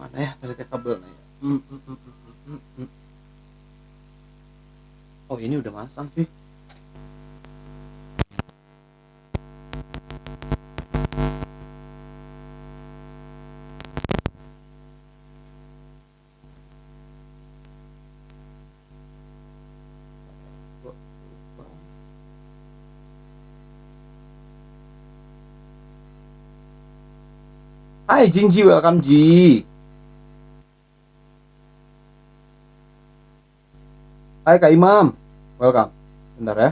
Mana ya tali kabelnya? Oh ini udah masang sih. Hai Jinji, welcome Ji. Hai Kak Imam, welcome. Bentar ya.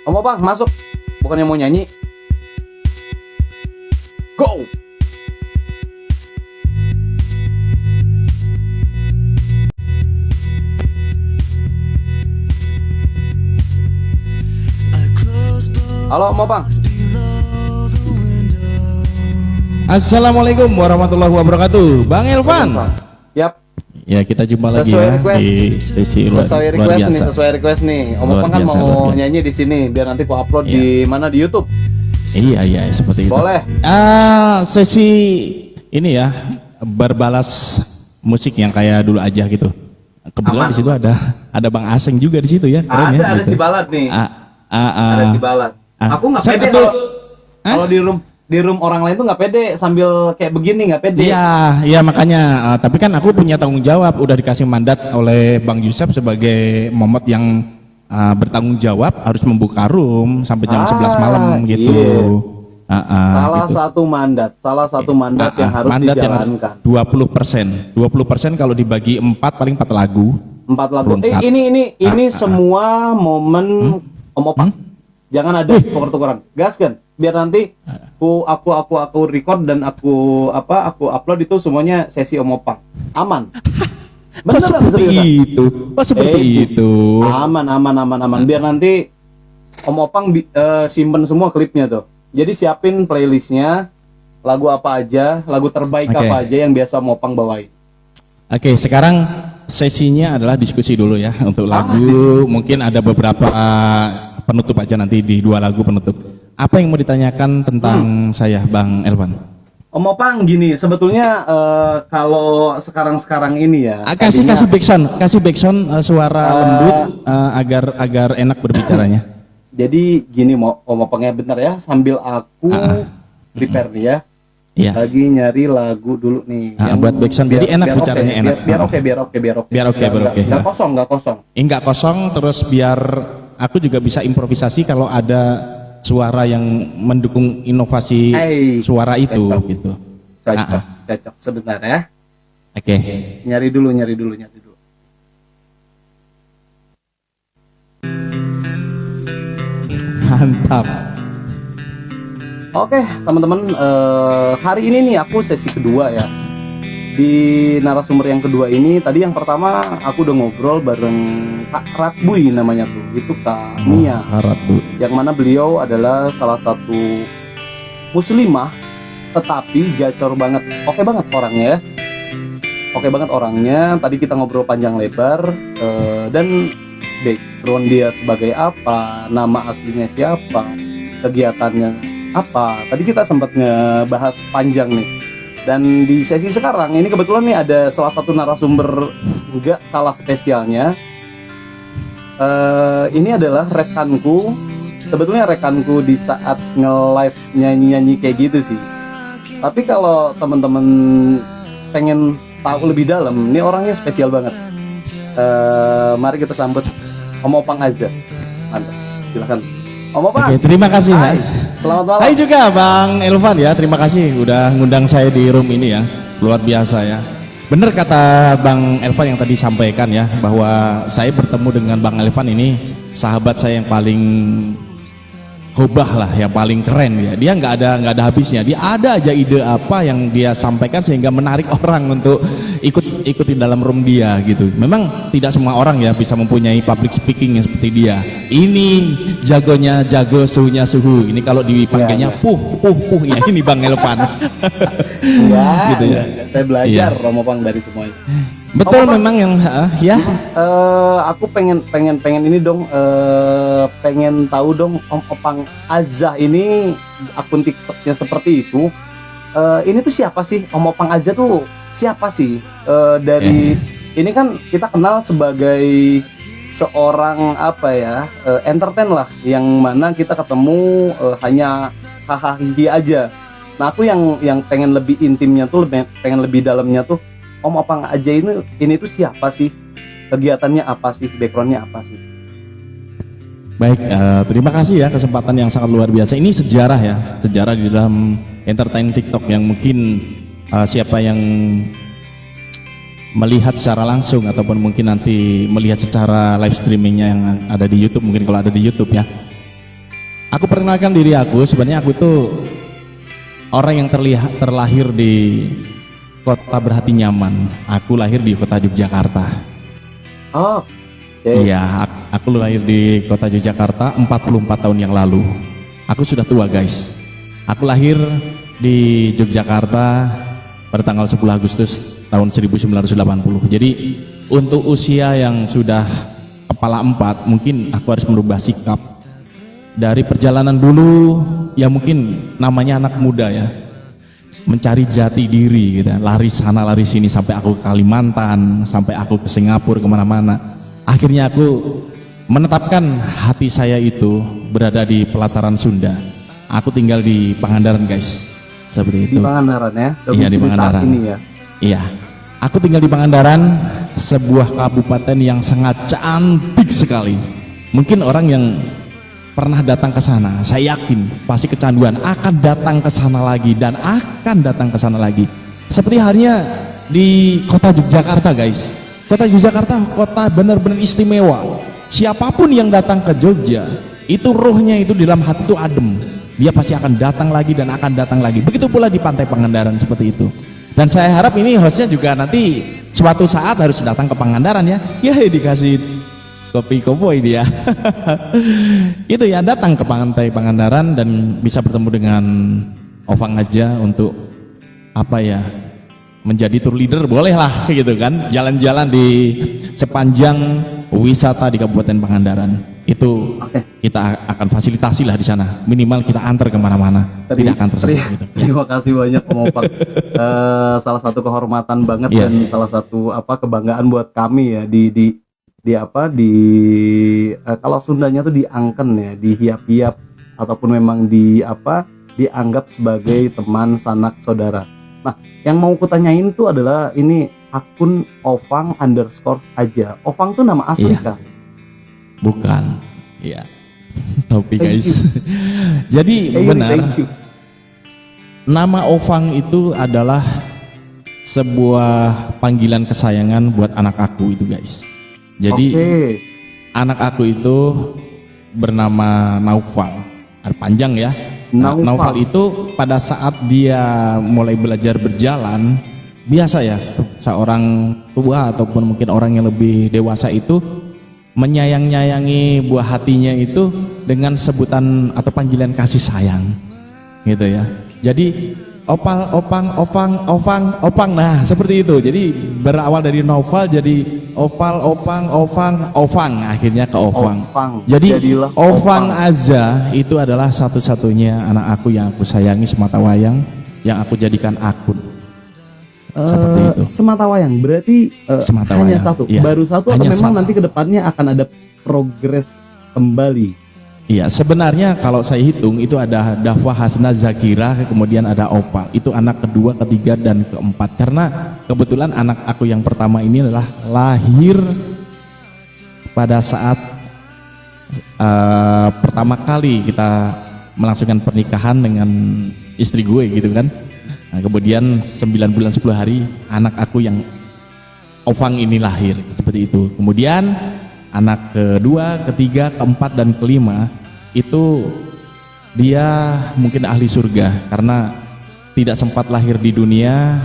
Om Opang masuk, bukannya mau nyanyi. Go. Halo Om Opang. Assalamualaikum warahmatullahi wabarakatuh, Bang Elvan. Yap. Ya kita jumpa lagi Sesuai ya request. di sesi luar Sesuai biasa. request nih. Om Luar Opang kan biasa, luar mau biasa. nyanyi di sini biar nanti ku upload Iya. di mana, di YouTube. Iya seperti itu. Boleh. Sesi ini ya berbalas musik yang kayak dulu aja gitu. Kebetulan Aman, di situ ada Bang Aseng juga di situ ya. Keren ya. Ada gitu. si Balat nih. Ada si Balat. Aku nggak Saya pede betul. kalau di room orang lain tuh nggak pede sambil kayak begini, nggak pede. Iya makanya. Tapi kan aku punya tanggung jawab, udah dikasih mandat oleh Bang Yusuf sebagai momot yang bertanggung jawab harus membuka room sampai jam 11 malam gitu. Salah Gitu. salah satu mandat yang harus Mandat yang dijalankan. 20% kalau dibagi 4 paling 4 lagu. 4 lagu. Lengkap. Ini semua momen Om Opang. Jangan ada tuker-tukeran. Gas kan? Biar nanti aku record dan aku upload itu semuanya sesi Om Opang. Aman. Kok seperti itu? Kok seperti itu? Aman. Biar nanti Om Opang simpen semua klipnya tuh. Jadi siapin playlistnya, lagu apa aja, lagu terbaik Oke. apa aja yang biasa Om Opang bawain. Oke, sekarang sesinya adalah diskusi dulu ya untuk lagu. Mungkin ada beberapa penutup aja nanti di 2 lagu penutup. Apa yang mau ditanyakan tentang saya, Bang Elvan? Om Opang gini, sebetulnya kalau sekarang ini ya. Kasih tadinya- backsound suara lembut agar enak berbicaranya. Jadi gini Om Opang ya, bentar ya, sambil aku prepare nih ya. Iya. Lagi nyari lagu dulu nih. Buat backsound, jadi enak bicaranya, enak. Biar oke. Biar oke. Nggak kosong. Enggak kosong, terus biar aku juga bisa improvisasi kalau ada suara yang mendukung inovasi suara itu cocok. gitu. Cocok. Sebentar ya. Oke. Nyari dulu. Mantap. Oke, teman-teman, hari ini nih aku sesi kedua ya. Di narasumber yang kedua ini, tadi yang pertama aku udah ngobrol bareng Kak Ratbui namanya tuh, itu Kak Mia. Ratu. Yang mana beliau adalah salah satu muslimah, tetapi gacor banget, oke banget orangnya ya. Oke banget orangnya. Tadi kita ngobrol panjang lebar, dan background dia sebagai apa, nama aslinya siapa, kegiatannya apa. Tadi kita sempat ngebahas panjang nih. Dan di sesi sekarang ini kebetulan nih ada salah satu narasumber nggak kalah spesialnya. Ini adalah rekanku. Sebetulnya rekanku di saat nge-live nyanyi-nyanyi kayak gitu sih. Tapi kalau teman-teman pengen tahu lebih dalam, ini orangnya spesial banget. Mari kita sambut Om Opang Azza. Mantap. Silakan. Om Opang. Oke, terima kasih ya. Hai. Selamat malam. Hai juga Bang Elvan ya, terima kasih udah ngundang saya di room ini ya, luar biasa ya. Bener kata Bang Elvan yang tadi sampaikan ya, bahwa saya bertemu dengan Bang Elvan ini sahabat saya yang paling hobah lah, yang paling keren ya. Dia nggak ada habisnya, dia ada aja ide apa yang dia sampaikan sehingga menarik orang untuk ikuti dalam room dia gitu. Memang tidak semua orang ya bisa mempunyai public speaking yang seperti dia. Ini jagonya jago, suhunya suhu. Ini kalau dipanggilnya puh ya, ini Bang Elvan. Wah, Gitu ya. Saya belajar Iya. Om Opang dari semuanya. Betul memang yang ya. Aku pengen ini dong, pengen tahu dong Om Opang Azza ini akun TikToknya seperti itu. Ini tuh siapa sih Om Opang Azza tuh siapa sih? Dari ini kan kita kenal sebagai seorang apa ya, entertain lah, yang mana kita ketemu hanya hahaha aja. Nah aku yang pengen lebih intimnya tuh, pengen lebih dalamnya tuh, Om Opang aja ini tuh siapa sih? Kegiatannya apa sih? Backgroundnya apa sih? Baik, terima kasih ya kesempatan yang sangat luar biasa. Ini sejarah ya, sejarah di dalam entertain TikTok yang mungkin siapa yang melihat secara langsung ataupun mungkin nanti melihat secara live streamingnya yang ada di YouTube, mungkin kalau ada di YouTube ya. Aku perkenalkan diri aku, sebenarnya aku itu orang yang terlahir di kota berhati nyaman. Aku lahir di kota Yogyakarta. Oh, iya, aku lahir di kota Yogyakarta 44 tahun yang lalu. Aku sudah tua guys. Aku lahir di Yogyakarta pada tanggal 10 Agustus tahun 1980. Jadi untuk usia yang sudah kepala 4, mungkin aku harus merubah sikap. Dari perjalanan dulu, ya mungkin namanya anak muda ya, mencari jati diri gitu, lari sana lari sini sampai aku ke Kalimantan, sampai aku ke Singapura, kemana-mana. Akhirnya aku menetapkan hati saya itu berada di pelataran Sunda. Aku tinggal di Pangandaran guys, seperti itu. Di Pangandaran ya? Iya di Pangandaran. Ini ya? Iya, aku tinggal di Pangandaran, sebuah kabupaten yang sangat cantik sekali. Mungkin orang yang pernah datang ke sana, saya yakin pasti kecanduan akan datang ke sana lagi dan akan datang ke sana lagi. Seperti halnya di kota Yogyakarta guys. Kota Yogyakarta kota benar-benar istimewa. Siapapun yang datang ke Jogja, itu rohnya itu di dalam hati itu adem. Dia pasti akan datang lagi dan akan datang lagi. Begitu pula di Pantai Pangandaran seperti itu. Dan saya harap ini hostnya juga nanti suatu saat harus datang ke Pangandaran ya. Ya dikasih kopi koboi dia. Itu ya, datang ke Pantai Pangandaran dan bisa bertemu dengan Opang aja untuk apa ya, menjadi tour leader, boleh lah gitu kan, jalan-jalan di sepanjang wisata di Kabupaten Pangandaran. Itu kita akan fasilitasi lah di sana, minimal kita antar kemana-mana, tidak akan tersesat gitu. Terima kasih banyak Om Opang. Salah satu kehormatan banget dan salah satu kebanggaan buat kami ya kalau Sundanya tuh diangken ya, dihiap-hiap ataupun memang dianggap sebagai teman sanak saudara. Nah, yang mau kutanyain tuh adalah ini akun Opang _ aja. Opang tuh nama asli kah? Bukan, iya. Tapi guys, jadi benar. Nama Opang itu adalah sebuah panggilan kesayangan buat anak aku itu guys. Jadi anak aku itu bernama Naufal, panjang ya. Naufal itu pada saat dia mulai belajar berjalan, biasa ya seorang tua ataupun mungkin orang yang lebih dewasa itu menyayang-nyayangi buah hatinya itu dengan sebutan atau panggilan kasih sayang gitu ya. Jadi Opal, Opang, nah seperti itu. Jadi berawal dari Naufal jadi Opal, Opang, akhirnya ke Opang. Jadi Opang Azza itu adalah satu-satunya anak aku yang aku sayangi semata wayang, yang aku jadikan akun. Seperti itu. Semata wayang berarti hanya satu, baru satu, atau memang nanti kedepannya akan ada progres kembali? Iya, sebenarnya kalau saya hitung itu ada Dafwa Hasna Zakira, kemudian ada Opal. Itu anak kedua, ketiga, dan keempat. Karena kebetulan anak aku yang pertama ini adalah lahir pada saat pertama kali kita melangsungkan pernikahan dengan istri gue gitu kan. Nah, kemudian 9 bulan 10 hari anak aku yang Opang ini lahir seperti itu. Kemudian anak kedua, ketiga, keempat, dan kelima itu dia mungkin ahli surga karena tidak sempat lahir di dunia.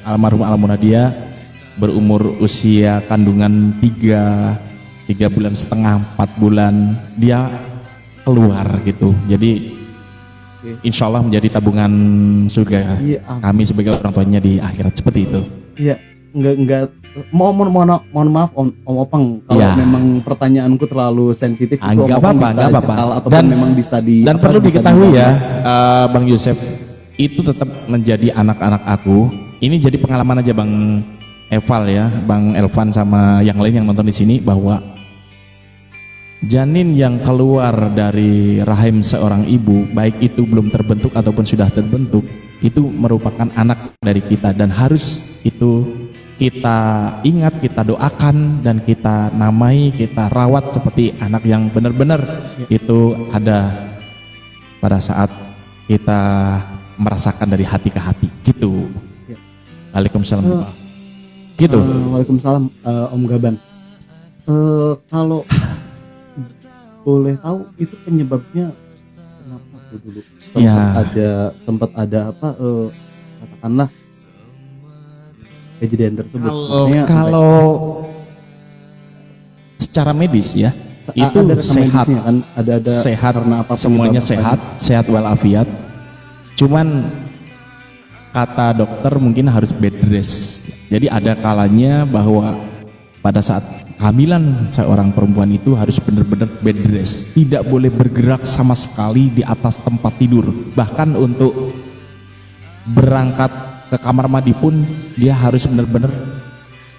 Almarhumah dia berumur usia kandungan 3 bulan setengah, 4 bulan dia keluar gitu. Jadi insya Allah menjadi tabungan surga kami sebagai orang tuanya di akhirat, seperti itu. Iya, enggak mohon maaf Om Opang kalau Ya. memang pertanyaanku terlalu sensitif itu Om Nggak Opang apa-apa, bisa nggak apa-apa. cekal ataupun memang bisa di Dan apa, perlu bisa diketahui di- ya, Bang Yusef, itu tetap menjadi anak-anak aku. Ini jadi pengalaman aja Bang Eval ya, Bang Elvan sama yang lain yang nonton di sini, bahwa janin yang keluar dari rahim seorang ibu, baik itu belum terbentuk ataupun sudah terbentuk, itu merupakan anak dari kita dan harus itu kita ingat, kita doakan dan kita namai, kita rawat seperti anak yang benar-benar itu ada pada saat kita merasakan dari hati ke hati gitu. Ya. Waalaikumsalam. Gitu. Waalaikumsalam Om Gaban. Kalau boleh tahu itu penyebabnya kenapa tuh dulu? Ya. Sempat ada apa katakanlah kejadian tersebut. Maksudnya Kalau secara medis ya, itu ada rekam sehat, medisnya kan, ada sehat, karena apa semuanya penyebab sehat walafiat. Cuman kata dokter mungkin harus bed rest. Jadi ada kalanya bahwa pada saat kehamilan seorang perempuan itu harus benar-benar bed rest, tidak boleh bergerak sama sekali di atas tempat tidur. Bahkan untuk berangkat ke kamar mandi pun dia harus benar-benar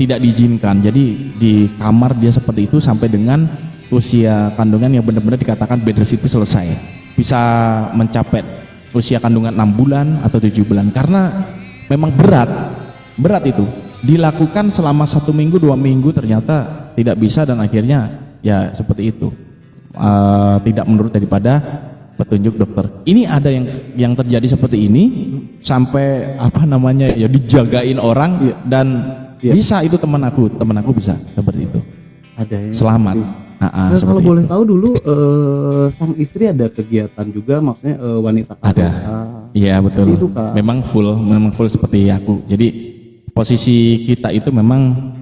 tidak diizinkan. Jadi di kamar dia seperti itu sampai dengan usia kandungan yang benar-benar dikatakan bed rest itu selesai. Bisa mencapai usia kandungan 6 bulan atau 7 bulan, karena memang berat itu dilakukan selama 1 minggu 2 minggu ternyata tidak bisa dan akhirnya ya seperti itu, tidak menurut daripada petunjuk dokter. Ini ada yang terjadi seperti ini sampai apa namanya ya dijagain orang. Iya. Dan Iya. bisa itu teman aku bisa seperti itu, ada yang selamat. Nah, kalau Seperti boleh itu. tahu dulu sang istri ada kegiatan juga, maksudnya wanita Ada. Iya betul. Itu, Kak. Memang full seperti aku. Jadi posisi kita itu memang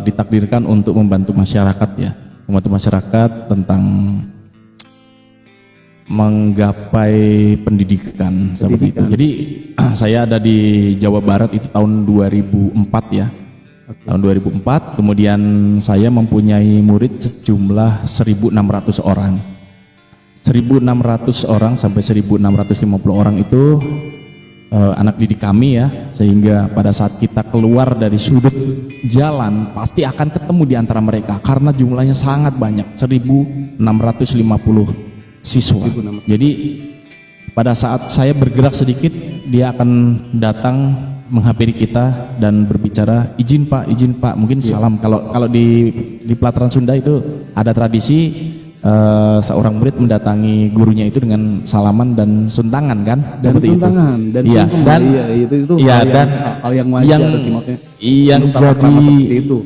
ditakdirkan untuk membantu masyarakat ya, membantu masyarakat tentang menggapai pendidikan seperti itu. Jadi saya ada di Jawa Barat itu tahun 2004 ya. Tahun 2004, kemudian saya mempunyai murid sejumlah 1.600 orang. 1.600 orang sampai 1.650 orang itu anak didik kami ya, sehingga pada saat kita keluar dari sudut jalan pasti akan ketemu di antara mereka karena jumlahnya sangat banyak, 1.650 siswa. Jadi pada saat saya bergerak sedikit, dia akan datang menghampiri kita dan berbicara, izin pak, mungkin salam. Kalau di pelataran Sunda itu ada tradisi seorang murid mendatangi gurunya itu dengan salaman dan suntangan kan, dan seperti suntangan itu. dan Iya, sungkem, dan iya, itu iya, hal dan hal yang wajar yang sih, maksudnya yang untuk tata krama jadi seperti itu.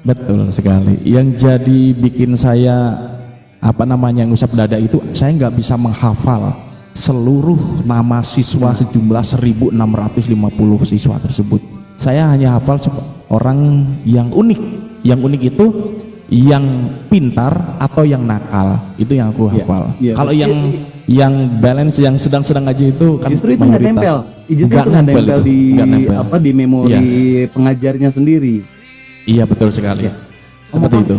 betul sekali. Yang jadi bikin saya apa namanya ngusap dada itu, saya nggak bisa menghafal seluruh nama siswa sejumlah 1.650 siswa tersebut. Saya hanya hafal orang yang unik. Yang unik itu yang pintar atau yang nakal, itu yang aku hafal. Iya. Kalau yang balance, yang sedang-sedang aja itu kan Justru itu nggak mayoritas. nempel, justru Nggak itu nggak nempel itu, di nggak nempel. apa di memori pengajarnya sendiri. Iya betul sekali. Seperti Om, itu.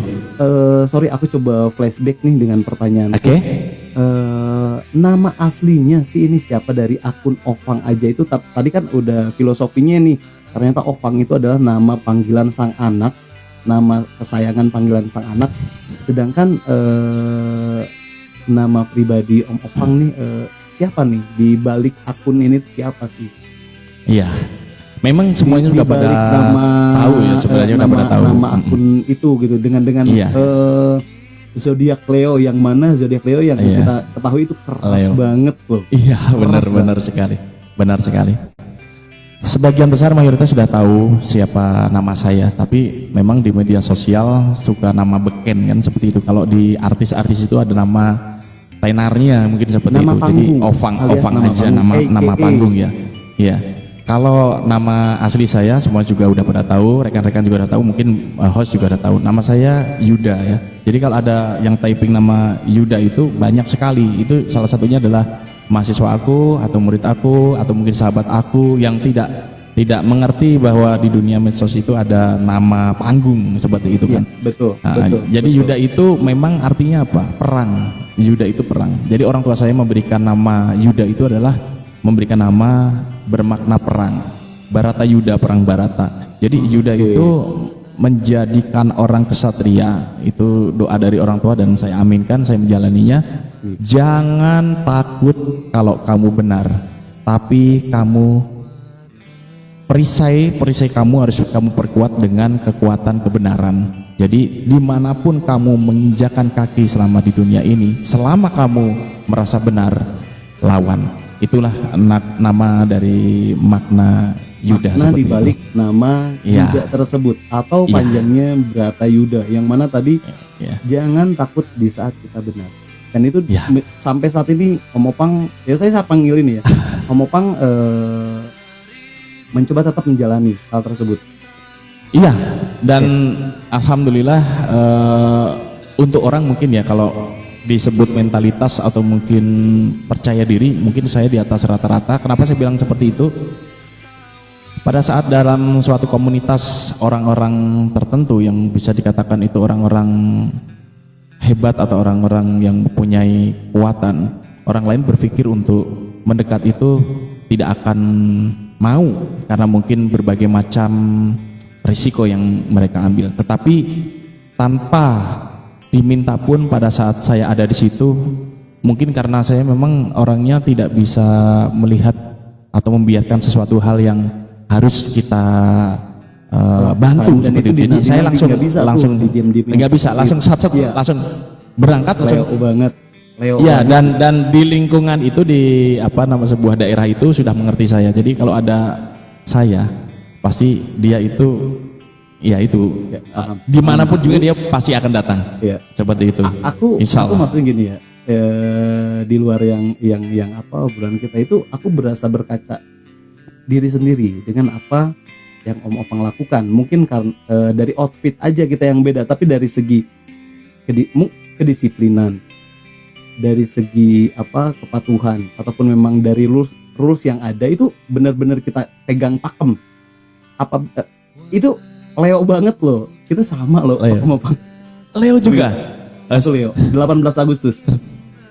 sorry, aku coba flashback nih dengan pertanyaan. Oke. Nama aslinya sih ini siapa dari akun Ovang aja itu tadi kan udah filosofinya nih. Ternyata Ovang itu adalah nama panggilan sang anak, nama kesayangan panggilan sang anak. Sedangkan nama pribadi Om Ovang nih siapa nih di balik akun ini, siapa sih? Iya. Memang semuanya Di sudah pada balik nama, tahu ya, sebenarnya udah pada tahu. nama akun itu gitu dengan Iya. zodiak Leo, yang mana zodiak Leo yang Iya. kita ketahui itu keras Leo. banget loh. Iya, Keras benar sekali. Benar sekali. Sebagian besar mayoritas sudah tahu siapa nama saya, tapi memang di media sosial suka nama beken kan seperti itu. Kalau di artis-artis itu ada nama tenarnya mungkin seperti Nama itu. Jadi panggung, Ovang alias nama aja panggung, nama AKA. panggung ya. Iya. Kalau nama asli saya semua juga udah pada tahu, rekan-rekan juga udah tahu, mungkin host juga udah tahu. Nama saya Yuda ya. Jadi kalau ada yang typing nama Yuda itu banyak sekali. Itu salah satunya adalah mahasiswa aku atau murid aku atau mungkin sahabat aku yang tidak tidak mengerti bahwa di dunia medsos itu ada nama panggung seperti itu Iya, kan. betul, Nah, betul. jadi betul. Yuda itu memang artinya apa? Perang. Yuda itu perang. Jadi orang tua saya memberikan nama Yuda itu adalah memberikan nama bermakna perang. Barata Yuda, perang Barata. Jadi Yuda itu menjadikan orang kesatria. Itu doa dari orang tua dan saya aminkan, saya menjalaninya. Jangan takut kalau kamu benar, tapi kamu perisai kamu harus kamu perkuat dengan kekuatan kebenaran. Jadi dimanapun kamu menginjakan kaki selama di dunia ini, selama kamu merasa benar, lawan. Itulah nama dari makna Yuda. Makna dibalik itu. nama Ya. Yuda tersebut atau Ya. panjangnya Brata Yuda, yang mana tadi Ya. jangan takut di saat kita benar. Dan itu Ya. sampai saat ini Om Opang, ya saya panggil ini ya, Om Opang mencoba tetap menjalani hal tersebut. Iya, dan alhamdulillah untuk orang mungkin ya kalau disebut mentalitas atau mungkin percaya diri, mungkin saya di atas rata-rata. Kenapa saya bilang seperti itu? Pada saat dalam suatu komunitas orang-orang tertentu yang bisa dikatakan itu orang-orang hebat atau orang-orang yang mempunyai kekuatan, orang lain berpikir untuk mendekat itu tidak akan mau karena mungkin berbagai macam risiko yang mereka ambil. Tetapi tanpa diminta pun pada saat saya ada di situ, mungkin karena saya memang orangnya tidak bisa melihat atau membiarkan sesuatu hal yang harus kita bantu Dan seperti itu itu. Jadi dinanti saya langsung nggak bisa tuh, langsung didiem-diemin. nggak bisa langsung sat-sat Iya. langsung berangkat langsung. Leo banget. Leo Iya, banget. dan di lingkungan itu di apa nama sebuah daerah itu sudah mengerti saya. Jadi kalau ada saya pasti dia itu ya itu Ya, paham. dimanapun juga dia pasti akan datang. Iya. Seperti itu. Aku Insya Allah. maksudnya gini ya, di luar yang apa obrolan kita itu, aku berasa berkaca diri sendiri dengan apa yang Om Opang lakukan. Mungkin karena dari outfit aja kita yang beda, tapi dari segi kedisiplinan, dari segi apa kepatuhan, ataupun memang dari rules yang ada itu benar-benar kita pegang pakem. Apa itu Leo banget loh. Kita sama loh Leo. Om Opang. Leo juga. Itu Leo, 18 Agustus.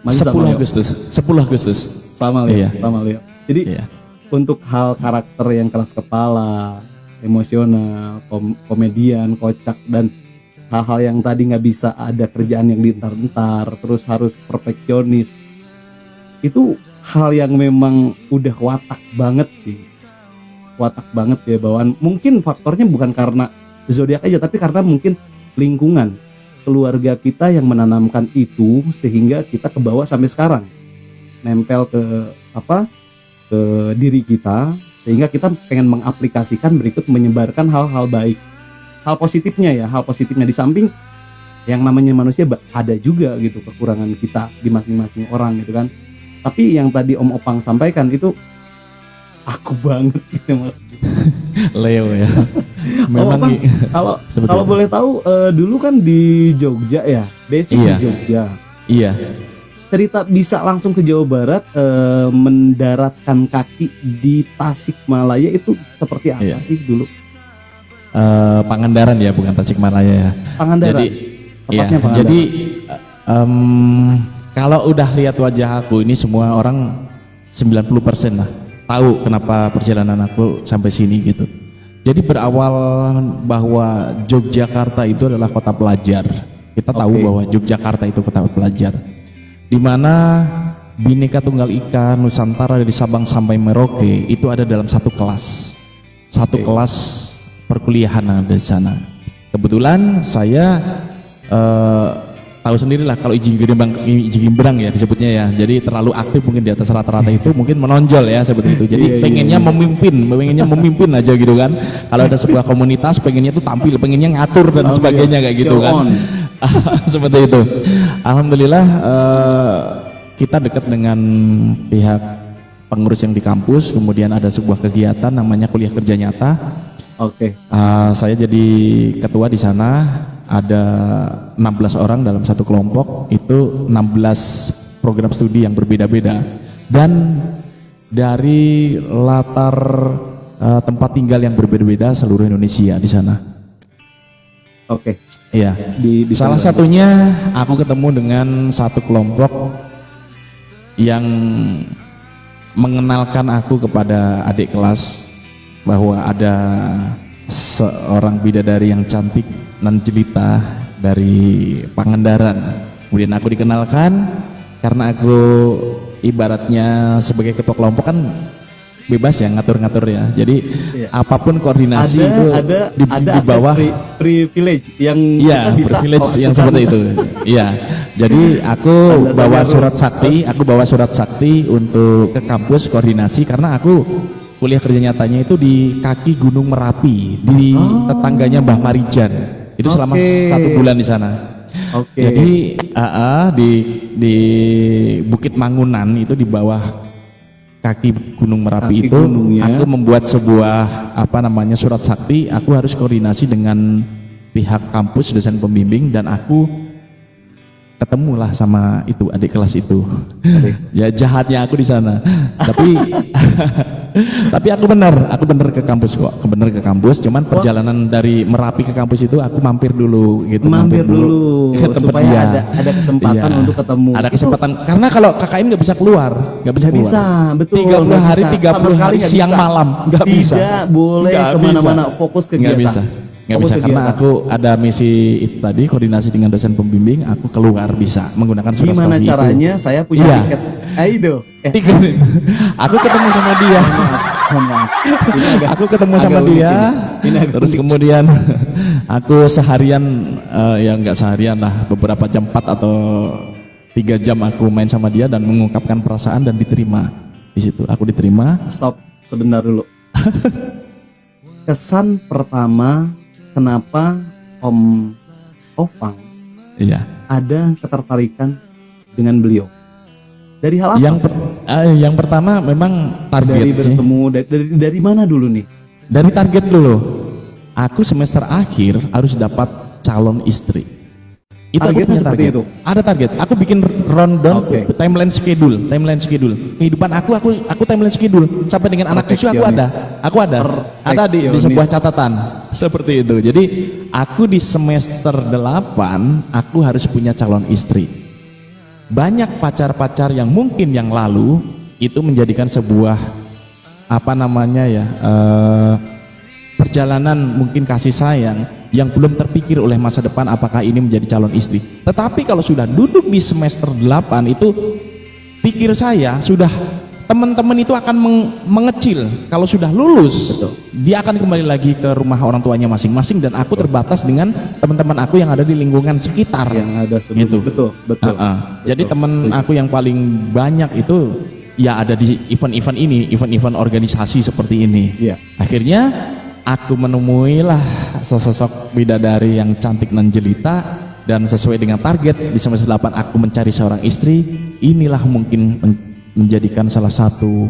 Masih 10 sama Leo. Agustus. 10 Agustus. Sama Leo, Iya. sama Leo. Jadi Iya. untuk hal karakter yang keras kepala, emosional, komedian, kocak, dan hal-hal yang tadi nggak bisa ada kerjaan yang dientar-entar, terus harus perfeksionis, itu hal yang memang udah watak banget sih, watak banget ya bawaan. Mungkin faktornya bukan karena zodiak aja, tapi karena mungkin lingkungan keluarga kita yang menanamkan itu sehingga kita kebawa sampai sekarang, nempel ke apa, ke diri kita, sehingga kita pengen mengaplikasikan berikut, menyebarkan hal-hal baik, hal positifnya ya, hal positifnya. Di samping yang namanya manusia ada juga gitu kekurangan kita di masing-masing orang gitu kan. Tapi yang tadi Om Opang sampaikan itu aku banget gitu mas. Leo ya. Om Memang Opang, kalau Seperti kalau itu. boleh tahu dulu kan di Jogja ya, basic Iya. di Jogja. iya. Cerita bisa langsung ke Jawa Barat, mendaratkan kaki di Tasikmalaya itu seperti apa Iya. sih dulu? Pangandaran ya, bukan Tasikmalaya ya. Pangandaran. Jadi, Tepatnya iya, Pangandaran. jadi kalau udah lihat wajah aku ini semua orang 90% lah tahu kenapa perjalanan aku sampai sini gitu. Jadi berawal bahwa Yogyakarta itu adalah kota pelajar. Kita tahu Oke. bahwa Yogyakarta itu kota pelajar, di mana Bhinneka Tunggal Ika Nusantara dari Sabang sampai Merauke itu ada dalam satu kelas, satu Oke. kelas perkuliahan ada di sana. Kebetulan saya tahu sendirilah kalau Iji Gimbrang ya disebutnya ya. Jadi terlalu aktif mungkin di atas rata-rata itu mungkin menonjol ya seperti itu. Jadi Iya, iya, pengennya iya. pengennya memimpin aja gitu kan. Kalau ada sebuah komunitas pengennya tuh tampil, pengennya ngatur dan Oh, sebagainya iya. kayak gitu Show kan. on. Seperti itu. Alhamdulillah kita dekat dengan pihak pengurus yang di kampus. Kemudian ada sebuah kegiatan namanya kuliah kerja nyata. Oke. Saya jadi ketua di sana, ada 16 orang dalam satu kelompok, itu 16 program studi yang berbeda-beda. Dan dari latar tempat tinggal yang berbeda-beda seluruh Indonesia di sana. Oke. Iya. Bisa Salah nggak? satunya aku ketemu dengan satu kelompok yang mengenalkan aku kepada adik kelas bahwa ada seorang bidadari yang cantik nan jelita dari Pangandaran. Kemudian aku dikenalkan karena aku ibaratnya sebagai ketua kelompok kan bebas ya ngatur-ngatur ya. Jadi Iya. apapun koordinasi itu di bawah privilege yang iya, kita bisa privilege yang seperti itu. Iya. Jadi aku Tanda bawa saya surat harus- sakti, untuk ke kampus koordinasi karena aku kuliah kerja nyatanya itu di kaki Gunung Merapi, di tetangganya Mbah Marijan. Itu selama Oke. 1 bulan di sana. Oke. Jadi di Bukit Mangunan itu di bawah kaki Gunung Merapi Kaki itu gunungnya. aku membuat sebuah surat sakti. Aku harus koordinasi dengan pihak kampus dosen pembimbing dan aku ketemulah sama itu adik kelas itu. Ya jahatnya aku di sana. Tapi aku benar ke kampus kok. Benar ke kampus, cuman perjalanan dari Merapi ke kampus itu aku mampir dulu gitu. Mampir dulu ke tempat supaya dia. ada kesempatan Iya. untuk ketemu. Ada Itu kesempatan karena kalau KKN nggak bisa keluar, nggak bisa nggak keluar. bisa, betul. 30 nggak hari, bisa. 30 Sama sekali hari nggak siang bisa. malam, nggak bisa. Tidak boleh Nggak kemana-mana, bisa. fokus Nggak kegiatan. bisa. Nggak Fokus bisa karena kegiatan. aku ada misi itu tadi koordinasi dengan dosen pembimbing, aku keluar bisa menggunakan surat Gimana studi caranya? itu. Saya punya Iya. tiket. Itu. Aku ketemu sama dia. Mohon maaf. Ini agak- Aku ketemu agak sama unik dia, ini agak terus unik. kemudian aku seharian, ya nggak seharian lah, beberapa jam 4 atau 3 jam aku main sama dia dan mengungkapkan perasaan dan diterima di situ. Aku diterima. Stop sebentar dulu. Kesan pertama kenapa Om Ovang Iya. ada ketertarikan dengan beliau? Dari hal apa? Yang pertama memang target Dari sih. bertemu dari mana dulu nih? Dari target dulu. Aku semester akhir harus dapat calon istri. Itu aku Targetnya punya seperti target. itu? Ada target. Aku bikin rundown Oke. timeline schedule. Kehidupan aku timeline schedule sampai dengan anak cucu aku ada. Aku ada. Ada di sebuah catatan seperti itu. Jadi aku di semester 8 aku harus punya calon istri. Banyak pacar-pacar yang mungkin yang lalu itu menjadikan sebuah perjalanan mungkin kasih sayang yang belum terpikir oleh masa depan apakah ini menjadi calon istri. Tetapi kalau sudah duduk di semester 8 itu pikir saya sudah teman-teman itu akan mengecil. Kalau sudah lulus, dia akan kembali lagi ke rumah orang tuanya masing-masing dan aku terbatas dengan teman-teman aku yang ada di lingkungan sekitar. Yang ada sebelum Gitu. betul. Jadi teman aku yang paling banyak itu ya ada di event-event ini, event-event organisasi seperti ini. Iya. Akhirnya aku menemuilah sesosok bidadari yang cantik dan jelita dan sesuai dengan target di semester 8 aku mencari seorang istri. Inilah mungkin menjadikan salah satu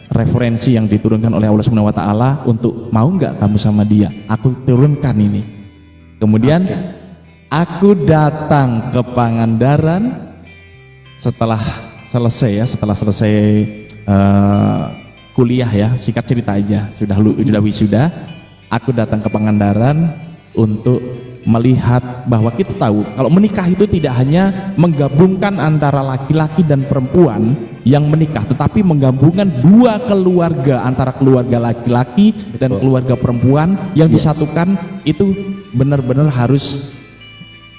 referensi yang diturunkan oleh Allah Subhanahu wa taala untuk mau nggak kamu sama dia. Aku turunkan ini. Kemudian aku datang ke Pangandaran setelah selesai kuliah ya, singkat cerita aja, sudah wisuda. Aku datang ke Pangandaran untuk melihat bahwa kita tahu kalau menikah itu tidak hanya menggabungkan antara laki-laki dan perempuan yang menikah, tetapi menggabungkan dua keluarga, antara keluarga laki-laki dan keluarga perempuan yang disatukan itu benar-benar harus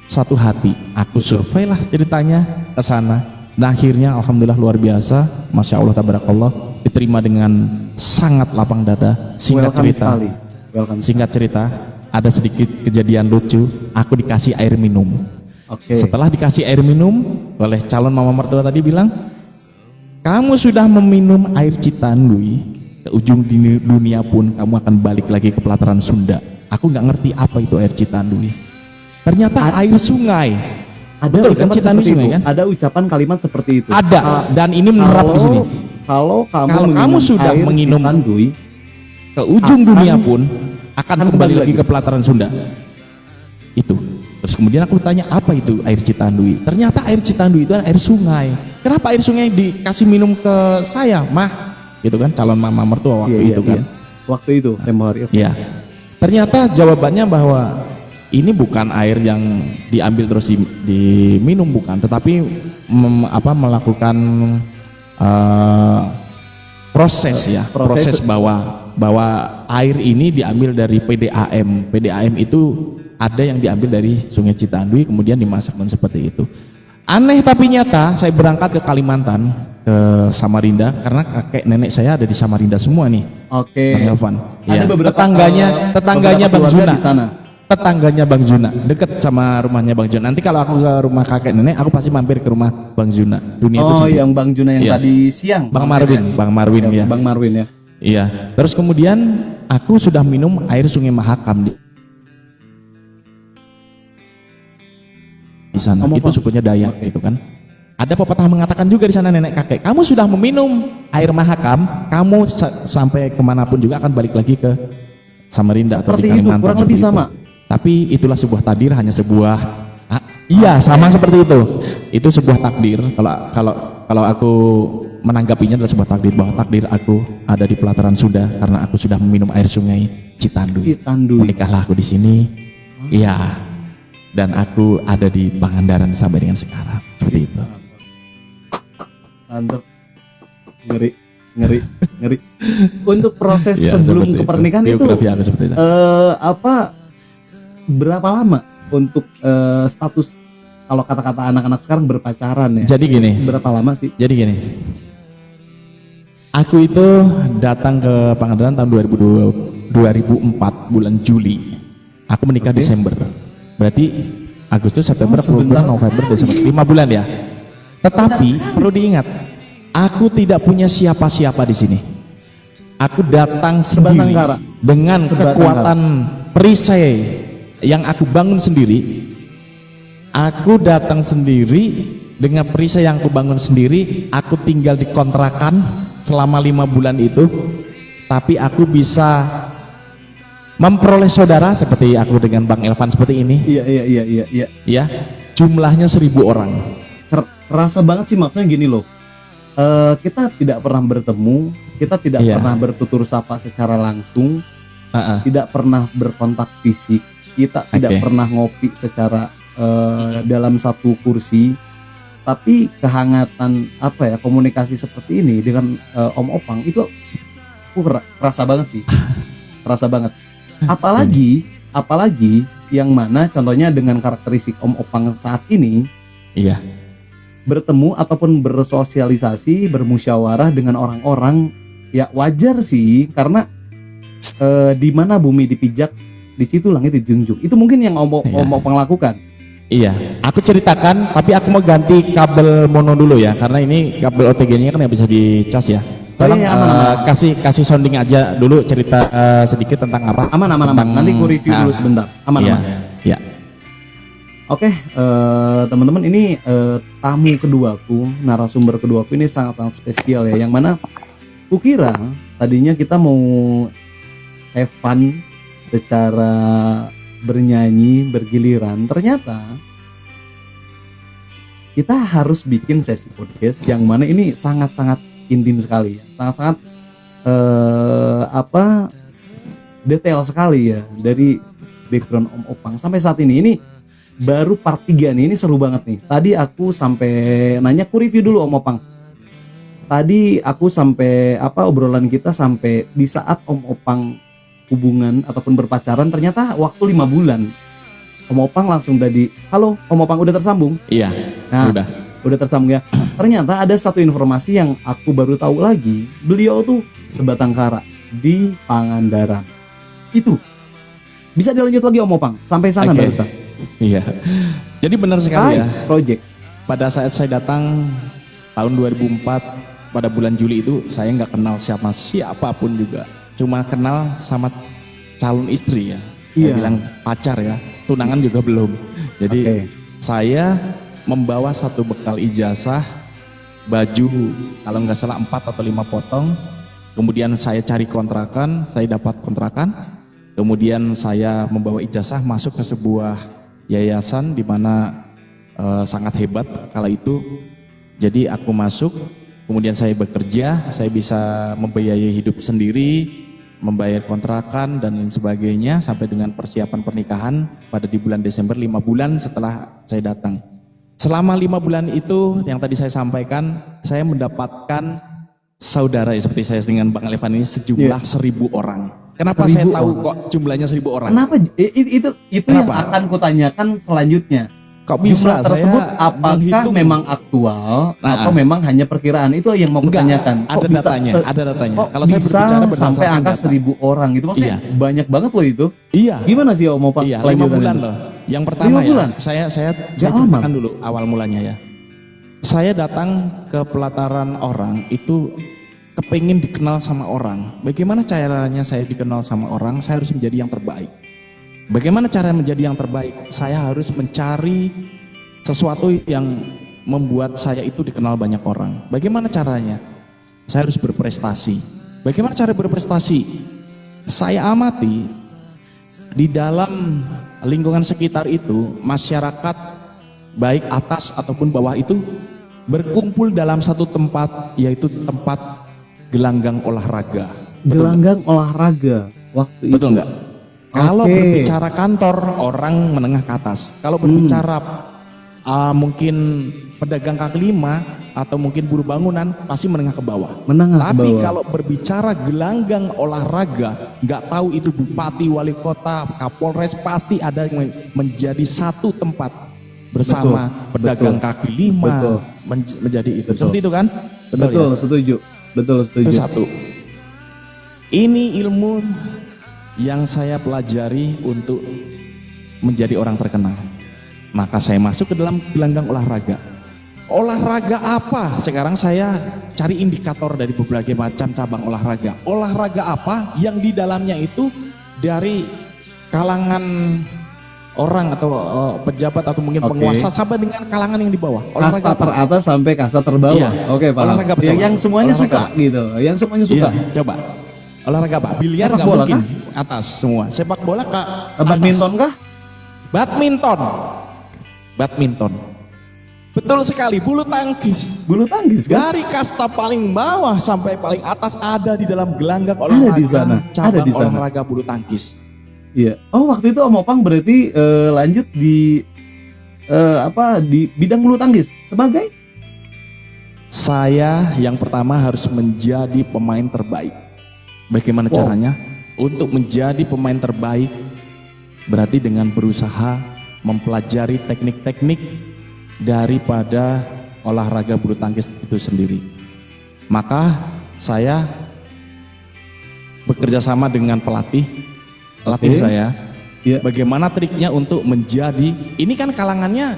satu hati. Aku survei lah ceritanya ke sana. Nah akhirnya alhamdulillah luar biasa, masya Allah tabarakallah, diterima dengan sangat lapang dada. Singkat cerita, ada sedikit kejadian lucu. Aku dikasih air minum. Setelah dikasih air minum oleh calon mama mertua tadi bilang, kamu sudah meminum air Citandui, ke ujung dunia pun kamu akan balik lagi ke pelataran Sunda. Aku nggak ngerti apa itu air Citandui. Ternyata air sungai. Ada Betul kan ucapan Citandui seperti sungai itu? kan? Ada ucapan kalimat seperti itu. Ada, dan ini menerap di sini. Kalau Kalau kamu kamu sudah air menginum Citandui, ke ujung akan- dunia pun akan kembali lagi ke pelataran Sunda. Itu. Terus kemudian aku tanya, apa itu air Citandui? Ternyata air Citandui itu adalah air sungai. Kenapa air sungai dikasih minum ke saya, Mah? gitu kan, calon mama mertua waktu itu kan. Waktu itu tempo hari. Iya. Ternyata jawabannya bahwa ini bukan air yang diambil terus diminum, bukan, tetapi melakukan proses ya, proses bahwa air ini diambil dari PDAM. PDAM itu ada yang diambil dari Sungai Citandui kemudian dimasak dan seperti itu. Aneh tapi nyata, saya berangkat ke Kalimantan, ke Samarinda, karena kakek nenek saya ada di Samarinda semua nih. Oke. Bang Elvan. Ada Ya. beberapa tetangganya Bang keluarga Zuna. di sana. Tetangganya Bang Zuna, deket sama rumahnya Bang Zuna. Nanti kalau aku ke rumah kakek nenek, aku pasti mampir ke rumah Bang Zuna. Dunia itu sempit. Yang Bang Juna yang Iya. tadi siang. Bang Marwin ya. Bang Marwin ya. Iya. Terus kemudian aku sudah minum air Sungai Mahakam di sana. Itu sukunya Dayak gitu kan. Ada pepatah mengatakan juga di sana, nenek kakek, kamu sudah meminum air Mahakam, kamu sampai kemanapun juga akan balik lagi ke Samarinda atau di Seperti itu, Kalimantan. kurang lebih sama. Tapi itulah sebuah takdir, hanya sebuah iya sama seperti itu. Itu sebuah takdir. Kalau aku menanggapinya adalah sebuah takdir, bahwa takdir aku ada di pelataran Sunda karena aku sudah meminum air Sungai Citandui. Menikahlah aku di sini. Iya. Dan aku ada di Pangandaran sampai dengan sekarang. Seperti itu. Mantap. Ngeri. Untuk proses Ya, sebelum ke pernikahan itu berapa lama untuk status, kalau kata-kata anak-anak sekarang, berpacaran ya? Jadi gini. Berapa lama sih? Jadi gini. Aku itu datang ke Pangandaran tahun 2004 bulan Juli. Aku menikah Desember. Berarti Agustus, September, Oktober, November, Desember, 5 bulan ya. Tetapi perlu diingat, aku tidak punya siapa-siapa di sini. Aku datang sendiri dengan kekuatan perisai yang aku bangun sendiri. Aku datang sendiri dengan perisai yang aku bangun sendiri. Aku tinggal di kontrakan selama 5 bulan itu. Tapi aku bisa memperoleh saudara seperti aku dengan Bang Elvan seperti ini. Iya. Ya, jumlahnya 1000 orang. Rasa banget sih, maksudnya gini loh. Kita tidak pernah bertemu, kita tidak pernah bertutur sapa secara langsung, tidak pernah berkontak fisik, kita tidak pernah ngopi secara dalam satu kursi. Tapi kehangatan komunikasi seperti ini dengan Om Opang itu aku rasa banget sih. Rasa banget. Apalagi yang mana contohnya dengan karakteristik Om Opang saat ini, iya, bertemu ataupun bersosialisasi, bermusyawarah dengan orang-orang, ya wajar sih, karena di mana bumi dipijak, di situ langit dijunjung. Itu mungkin yang Om Opang lakukan. Iya, aku ceritakan, tapi aku mau ganti kabel mono dulu ya, karena ini kabel OTG-nya kan nggak bisa dicas ya. Tolong kasih sounding aja dulu, cerita sedikit tentang apa? Aman. Nanti aku review dulu sebentar. Aman. Iya. Oke, teman-teman, ini tamu keduaku, narasumber keduaku ini sangat-sangat spesial ya. Yang mana kukira tadinya kita mau have fun secara bernyanyi bergiliran, ternyata kita harus bikin sesi podcast yang mana ini sangat-sangat intim sekali ya, sangat-sangat detail sekali ya, dari background Om Opang sampai saat ini. Ini baru part 3 nih, ini seru banget nih. Tadi aku sampai nanya, aku review dulu Om Opang. Tadi aku sampai obrolan kita sampai di saat Om Opang hubungan ataupun berpacaran, ternyata waktu 5 bulan. Om Opang langsung tadi, halo Om Opang, udah tersambung? Iya, udah tersambung ya. Ternyata ada satu informasi yang aku baru tahu lagi, beliau tuh sebatang kara di Pangandaran. Itu bisa dilanjut lagi Om Opang sampai sana barusan. Iya. Jadi benar sekali ya. Project. Pada saat saya datang tahun 2004 pada bulan Juli itu, saya nggak kenal siapapun juga. Cuma kenal sama calon istri ya. Saya bilang pacar ya. Tunangan juga belum. Jadi saya membawa satu bekal ijazah, baju kalau nggak salah 4 atau 5 potong. Kemudian saya cari kontrakan, saya dapat kontrakan. Kemudian saya membawa ijazah masuk ke sebuah yayasan di mana sangat hebat kala itu. Jadi aku masuk, kemudian saya bekerja, saya bisa membiayai hidup sendiri, membayar kontrakan dan lain sebagainya sampai dengan persiapan pernikahan pada di bulan Desember 5 bulan setelah saya datang. Selama 5 bulan itu yang tadi saya sampaikan, saya mendapatkan saudara ya, seperti saya dengan Bang Elvan ini sejumlah 1.000 orang. Kenapa 1.000 saya tahu orang? kok jumlahnya 1.000 orang? Kenapa? Itu yang Kenapa? akan kutanyakan selanjutnya. Kok bisa Jumlah tersebut saya apakah menghitung? memang aktual Nah, atau memang hanya perkiraan? Itu yang mau Enggak, kutanyakan. ada datanya, ada datanya. Kok Kalau saya bisa berbicara sampai berdasarkan angka data. 1.000 orang itu maksudnya Iya. banyak banget loh itu. Iya. Gimana sih Om Opang? Iya, 5 kelanjutannya? bulan loh. Yang pertama 5 ya, bulan? saya Gak lama. ceritakan dulu awal mulanya ya. Saya datang ke pelataran orang itu kepingin dikenal sama orang. Bagaimana caranya saya dikenal sama orang? Saya harus menjadi yang terbaik. Bagaimana cara menjadi yang terbaik? Saya harus mencari sesuatu yang membuat saya itu dikenal banyak orang. Bagaimana caranya? Saya harus berprestasi. Bagaimana cara berprestasi? Saya amati di dalam lingkungan sekitar itu, masyarakat baik atas ataupun bawah itu berkumpul dalam satu tempat, yaitu tempat gelanggang olahraga. Gelanggang olahraga waktu itu. Betul nggak? Kalau Oke. berbicara kantor, orang menengah ke atas. Kalau berbicara mungkin pedagang kaki lima atau mungkin buruh bangunan, pasti menengah ke bawah. Menengah ke Tapi bawah. kalau berbicara gelanggang olahraga, nggak tahu itu bupati, wali kota, kapolres, pasti ada yang menjadi satu tempat bersama pedagang betul, kaki lima betul. menjadi itu. Betul. Seperti itu kan? Betul, ya? setuju. Betul, Itu setuju. satu. Ini ilmu yang saya pelajari untuk menjadi orang terkenal. Maka saya masuk ke dalam gelanggang olahraga. Olahraga apa? Sekarang saya cari indikator dari berbagai macam cabang olahraga. Olahraga apa yang di dalamnya itu dari kalangan orang atau pejabat atau mungkin Oke. penguasa sampai dengan kalangan yang di bawah. Kasta apa? teratas sampai kasta terbawah. Iya. Oke, paham. Olahraga apa, coba? Yang semuanya Olahraga suka gitu. Yang semuanya suka. Iya, coba. Olahraga apa? Biliar Sepak nggak bola mungkin. Atas semua. Sepak bola kak. Badminton kah? Badminton. Badminton. Betul sekali. Bulu tangkis. Bulu tangkis kan? Dari kasta paling bawah sampai paling atas ada di dalam gelanggang olahraga. di sana. Cabang Ada di sana. olahraga bulu tangkis. Iya. Oh, waktu itu Om Opang berarti lanjut di di bidang bulu tangkis sebagai Saya yang pertama harus menjadi pemain terbaik. Bagaimana Wow. caranya? Untuk menjadi pemain terbaik berarti dengan berusaha mempelajari teknik-teknik daripada olahraga bulu tangkis itu sendiri. Maka saya bekerja sama dengan pelatih Oke. saya. Iya. Bagaimana triknya untuk menjadi, ini kan kalangannya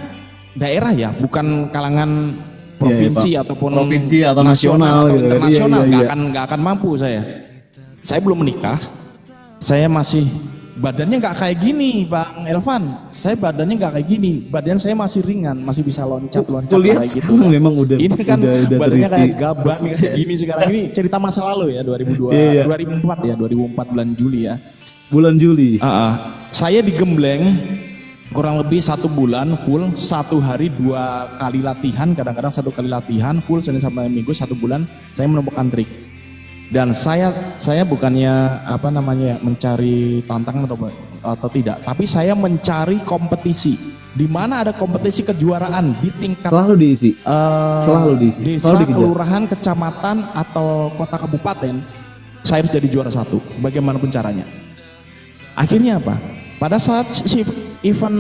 daerah ya, bukan kalangan provinsi Iya, Pak. ataupun Provinsi atau nasional atau gitu kan. internasional, Iya, iya, nggak akan mampu saya. Saya belum menikah, saya masih badannya nggak kayak gini, Bang Elvan. Saya badannya nggak kayak gini, badan saya masih ringan, masih bisa loncat kulihat kayak gitu. sekarang memang udah Ini kan udah badannya terisi. kayak gaban kayak gini sekarang. Ini cerita masa lalu ya, 2002, Iya, iya. 2004 ya, 2004 bulan Juli ya. Bulan Juli. Saya digembleng kurang lebih 1 bulan full, 1 hari 2 kali latihan, kadang-kadang 1 kali latihan full Senin sampai Minggu 1 bulan. Saya menemukan trik. Dan saya bukannya mencari tantangan atau tidak, tapi saya mencari kompetisi. Di mana ada kompetisi kejuaraan di tingkat Selalu diisi. Selalu diisi. desa, Selalu dikejar. kelurahan, kecamatan atau kota kabupaten, saya harus jadi juara 1 bagaimanapun caranya. Akhirnya apa? Pada saat event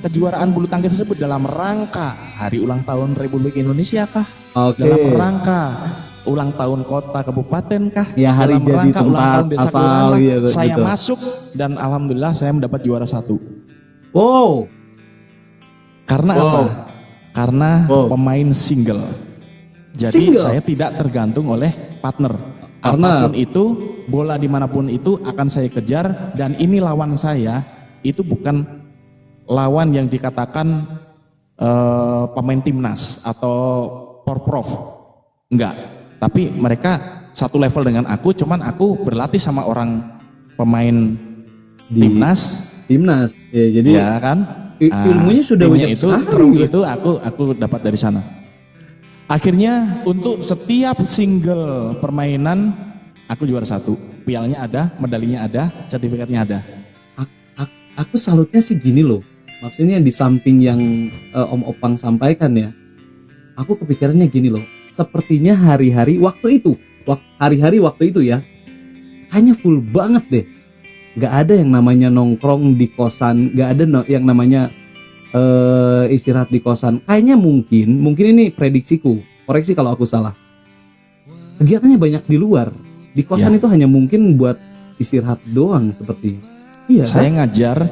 kejuaraan bulu tangkis tersebut dalam rangka hari ulang tahun Republik Indonesia kah? Oke. Dalam rangka ulang tahun kota kabupaten kah? Ya, hari dalam jadi rangka ulang tempat tahun desa asal, kelurahan kah? iya, Saya gitu. masuk dan alhamdulillah saya mendapat juara 1. Wow. Karena Wow. apa? Karena Wow. pemain single. Jadi Single? saya tidak tergantung oleh partner. Karena Apapun itu, bola dimanapun itu akan saya kejar. Dan ini lawan saya, itu bukan lawan yang dikatakan pemain timnas atau porprov. Enggak. Tapi mereka satu level dengan aku, cuman aku berlatih sama orang pemain Di timnas. timnas. Ya, jadi Ya kan? ilmunya sudah timnya banyak itu, sekali kru gitu. itu aku dapat dari sana. Akhirnya untuk setiap single permainan aku juara 1. Pialanya ada, medalinya ada, sertifikatnya ada. Aku salutnya sih gini loh. Maksudnya di samping yang Om Opang sampaikan ya, aku kepikirannya gini loh. Sepertinya hari-hari waktu itu ya, kayaknya full banget deh. Gak ada yang namanya nongkrong di kosan, gak ada yang namanya istirahat di kosan. Kayaknya mungkin ini prediksiku. Koreksi kalau aku salah. Kegiatannya banyak di luar. Di kosan Ya. itu hanya mungkin buat istirahat doang seperti. Iya. Saya ngajar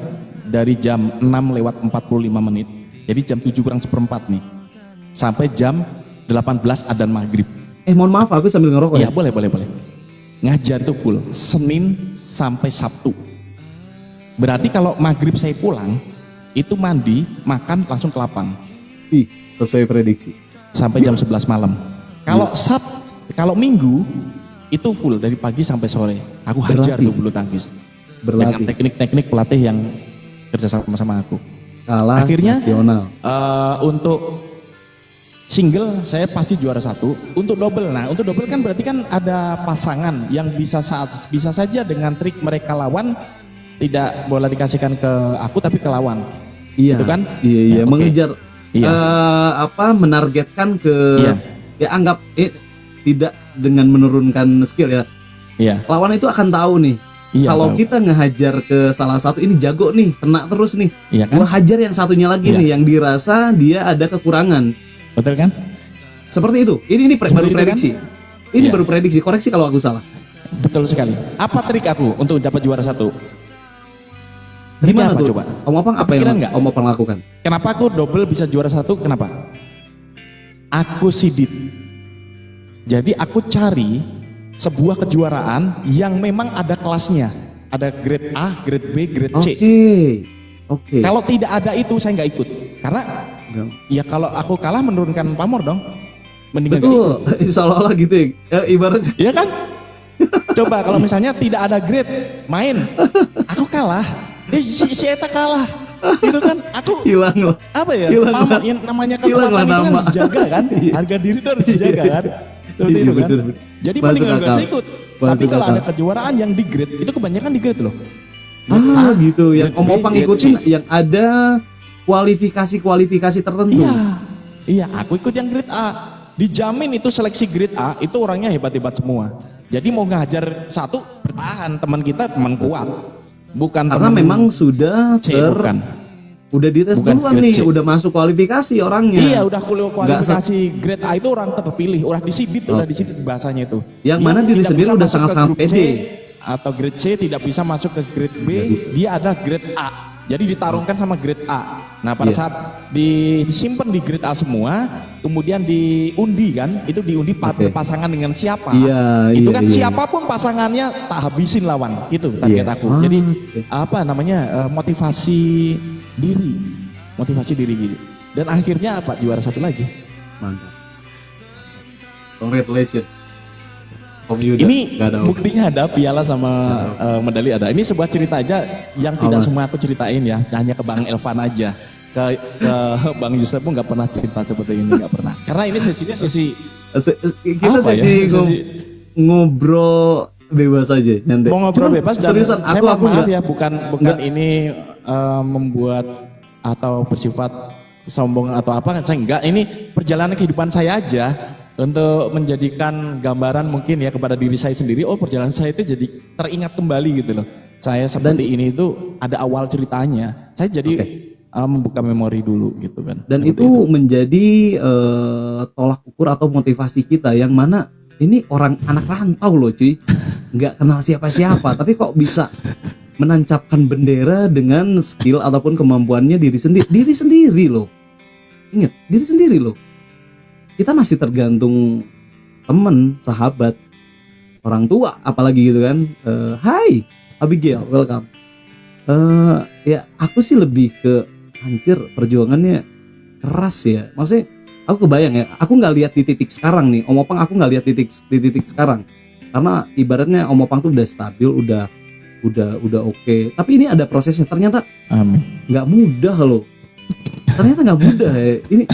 dari jam 6:45. Jadi jam 7:04 nih. Sampai jam 18 adzan maghrib. Mohon maaf aku sambil ngerokok Iya, ya. boleh. Ngajar itu full Senin sampai Sabtu. Berarti kalau maghrib saya pulang, itu mandi, makan langsung ke lapang Ih, sesuai prediksi. sampai jam 11 malam. Kalau Minggu itu full dari pagi sampai sore. Aku hajar Berlatih. tuh bulu tangkis. Dengan Berlatih. teknik-teknik pelatih yang kerja sama aku. Skala Akhirnya nasional. untuk single saya pasti juara 1. Untuk double, untuk double kan berarti kan ada pasangan yang bisa saja dengan trik mereka lawan tidak bola dikasihkan ke aku tapi ke lawan. Iya. Itu kan? Iya, Ya, oke. mengejar Iya. menargetkan ke Iya. ya anggap tidak dengan menurunkan skill ya. Iya. Lawan itu akan tahu nih. Iya. Kalau tahu. kita ngehajar ke salah satu ini jago nih, kena terus nih. Iya kan? Gua hajar yang satunya lagi Iya. nih yang dirasa dia ada kekurangan. Betul kan? Seperti itu. Ini Seperti baru itu prediksi. kan? Ini Iya. baru prediksi. Koreksi kalau aku salah. Betul sekali. Apa trik aku untuk dapat juara 1? Gimana apa tuh? coba? Om Opang apa Kepikiran yang nggak? Om Opang lakukan? Kenapa aku double bisa juara 1? Kenapa? Aku sidit. Jadi aku cari sebuah kejuaraan yang memang ada kelasnya. Ada grade A, grade B, grade C. Oke. Kalau tidak ada itu saya nggak ikut. Karena ya kalau aku kalah menurunkan pamor dong. Mendingan nggak ikut. Betul. Seolah-olah gitu ya. Ibaratnya Iya kan? Coba kalau misalnya tidak ada grade main, aku kalah. Si Eta kalah. Gitu kan? Aku hilang loh. apa ya? Hilang Pamor lah. yang namanya Hilang lah kekuatan itu kan nama. harus dijaga kan? Iya. Harga diri itu harus dijaga kan? Seperti Iya, itu kan? betul. Jadi Masuk mendingan nggak akal. usah ikut. Tapi Masuk kalau akal. ada kejuaraan yang di grade, itu kebanyakan di grade loh. Gitu. Yang grade Om B, Opang grade ikutin C. yang ada kualifikasi tertentu. Iya, aku ikut yang grade A. Dijamin itu seleksi grade A, itu orangnya hebat-hebat semua. Jadi mau ngajar satu, bertahan. Teman kita teman kuat. Bukan Karena teman memang sudah C, bukan. udah dites Bukan duluan grade nih, C. udah masuk kualifikasi orangnya. Iya, udah Nggak kualifikasi grade A itu orang terpilih, udah disidit, udah disidit bahasanya itu. Yang mana diri tidak sendiri bisa udah masuk ke sangat-sangat grup C, pede. atau grade C tidak bisa masuk ke grade B, dia ada grade A. Jadi ditarungkan sama grade A. Nah, pada Iya. saat disimpan di grade A semua, kemudian diundi kan, itu diundi Oke. pasangan dengan siapa. Iya, Itu iya, kan iya. siapapun pasangannya tak habisin lawan. Itu target Iya. aku. Ah, Jadi oke. apa namanya? Motivasi diri. Motivasi diri gitu. Dan akhirnya apa? Juara 1 lagi. Mantap. Congratulations. Om Yuda. Ini Nggak ada om. buktinya ada piala sama medali ada. Ini sebuah cerita aja yang tidak Apa? semua aku ceritain ya, hanya ke Bang Elvan aja. Ke Bang Yusuf pun nggak pernah cerita seperti ini, nggak pernah. Karena ini sesinya sesi Kita apa ya? sesi Sesi ngobrol bebas aja, nyantai. mau ngobrol Cuman bebas dan seriusan, saya aku maaf nggak- ya bukan nggak- ini membuat atau bersifat sombong atau apa, saya enggak. Ini perjalanan kehidupan saya aja untuk menjadikan gambaran mungkin ya kepada diri saya sendiri. Oh, perjalanan saya itu jadi teringat kembali gitu loh. Saya seperti ini itu ada awal ceritanya. Saya jadi membuka memori dulu gitu kan. Dan Seperti itu menjadi tolak ukur atau motivasi kita, yang mana ini orang anak rantau loh cuy, nggak kenal siapa-siapa tapi kok bisa menancapkan bendera dengan skill ataupun kemampuannya diri sendiri loh. Ingat, diri sendiri loh. Kita masih tergantung temen, sahabat, orang tua apalagi gitu kan. Hai Abigail, welcome. Ya aku sih lebih ke anjir, perjuangannya keras ya. Maksudnya aku kebayang ya, aku nggak lihat di titik sekarang nih Om Opang, aku nggak lihat di titik sekarang, karena ibaratnya Om Opang tuh udah stabil, udah oke. Tapi ini ada prosesnya, ternyata Amin. nggak mudah loh. Ternyata nggak mudah ya. Ini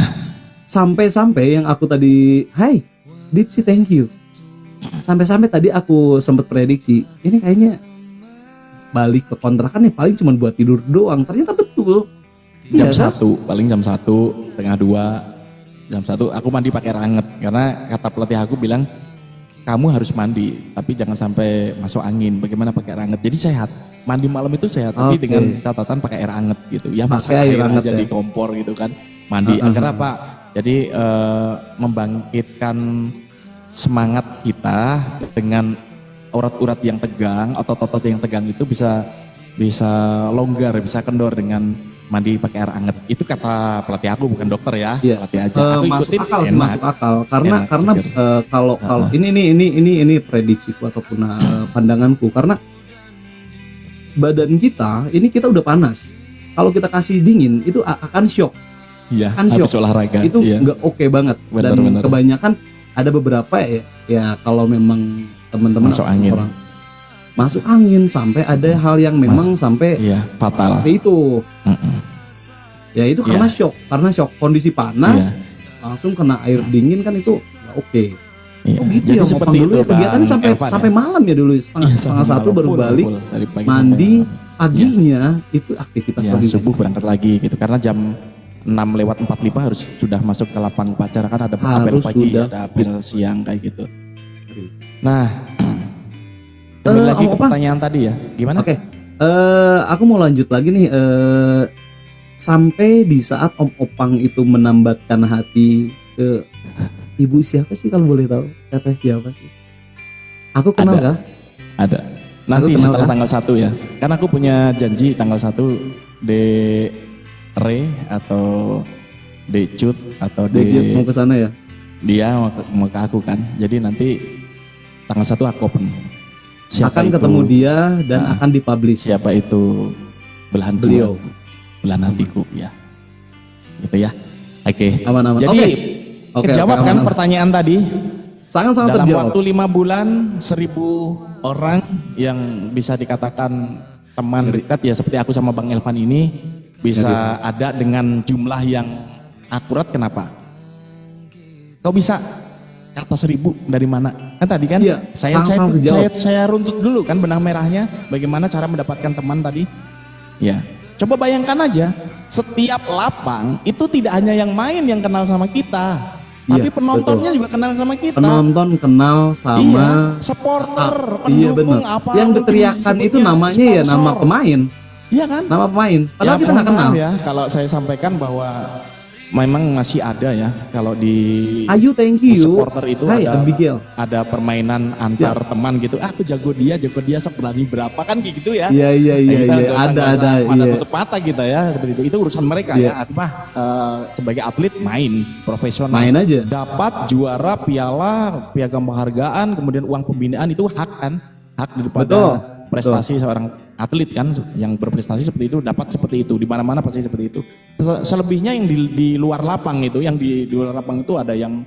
sampai-sampai yang aku tadi, hai Dipsi thank you, sampai-sampai tadi aku sempet prediksi ini kayaknya balik ke kontrakan ya paling cuma buat tidur doang, ternyata betul. Jam Iya kan? 1, paling jam 1, setengah 2, jam 1 aku mandi pakai air hangat karena kata pelatih aku bilang kamu harus mandi tapi jangan sampai masuk angin. Bagaimana pakai air hangat? Jadi sehat. Mandi malam itu sehat tapi Oke. dengan catatan pakai air hangat gitu. Ya masak Pakai air air hangat aja ya. di kompor gitu kan. Mandi agar apa? Jadi membangkitkan semangat kita dengan urat-urat yang tegang, otot-otot yang tegang itu bisa longgar, bisa kendor dengan mandi pakai air hangat. Itu kata pelatih aku, bukan dokter ya. Iya. Pelatih aja. Aku Masuk ikutin, akal sih, enak. masuk akal karena Enak, seger. kalau ini prediksiku ataupun pandanganku, karena badan kita ini kita udah panas, kalau kita kasih dingin itu akan shock, Iya, kan habis shock. olahraga. Itu iya. nggak oke banget. Benar, Dan benar. kebanyakan ada beberapa ya kalau memang teman-teman Masuk angin. orang masuk angin sampai ada hal yang memang sampai Iya, fatal. sampai itu Mm-mm. ya itu karena shock kondisi panas, langsung kena air dingin kan itu nggak oke. Iya. Oh gitu Jadi ya, seperti Opang dulu itu, ya kegiatannya Bang sampai Elvan, ya. sampai malam ya dulu, setengah Iya, setengah sampai satu malam, baru full, balik, full. Dari pagi mandi, sampai paginya itu aktivitas ya, lagi. subuh berangkat lagi gitu karena jam 6:45 harus sudah masuk ke lapang upacara kan ada apel Harus pagi, sudah. ada apel siang kayak gitu. Nah, kembali lagi ke Opang. pertanyaan tadi ya, gimana? Oke, aku mau lanjut lagi nih. Sampai di saat Om Opang itu menambatkan hati ke ibu siapa sih kalau boleh tahu? Teteh siapa sih? Aku kenal Ada. kah? Ada. Nanti kenal, setelah kan? tanggal 1 ya. Karena aku punya janji tanggal 1 de Re atau Decut atau Dia mau ke sana ya? dia mau ke aku kan. Jadi nanti tanggal 1 aku open. Akan ketemu dia dan akan dipublish. Siapa itu belahan Beliau. jiwa, belahan hatiku ya. Gitu ya. Oke. Aman-aman. Jadi Oke, kejawab oke, kan aman-aman. pertanyaan tadi. Sangat-sangat Dalam terjawab. waktu 5 bulan 1000 orang yang bisa dikatakan teman dekat ya seperti aku sama Bang Elvan ini bisa ada dengan jumlah yang akurat. Kenapa? Kau bisa kata 1000 dari mana? Kan tadi kan Iya, sangat-sangat terjawab. saya runtut dulu kan benang merahnya bagaimana cara mendapatkan teman tadi. Ya, coba bayangkan aja setiap lapang itu tidak hanya yang main yang kenal sama kita, tapi Iya, penontonnya juga kenal sama kita. Penonton kenal sama Iya, supporter, iya pendukung benar. apa Yang mungkin diteriakan itu disebutnya namanya ya nama sponsor. pemain, Iya kan? nama pemain. Padahal kita mohon nggak kenal. maaf ya kalau saya sampaikan bahwa memang masih ada ya kalau di Ayu, thank you. supporter itu Hai ada Abigail. ada permainan antar teman gitu. Aku jago dia sok berani berapa kan gitu ya. Iya iya iya Kita iya. nggak usah- Ada nggak usah mata iya. tutup mata kita ya seperti itu. Itu urusan mereka Iya. ya. Aku mah sebagai atlet main profesional. Main aja. Dapat juara, piala, piagam penghargaan, kemudian uang pembinaan itu hak kan? Hak daripada Betul, prestasi seorang atlet kan yang berprestasi seperti itu dapat seperti itu di mana-mana pasti seperti itu. Selebihnya yang di luar lapang itu, yang di luar lapang itu ada yang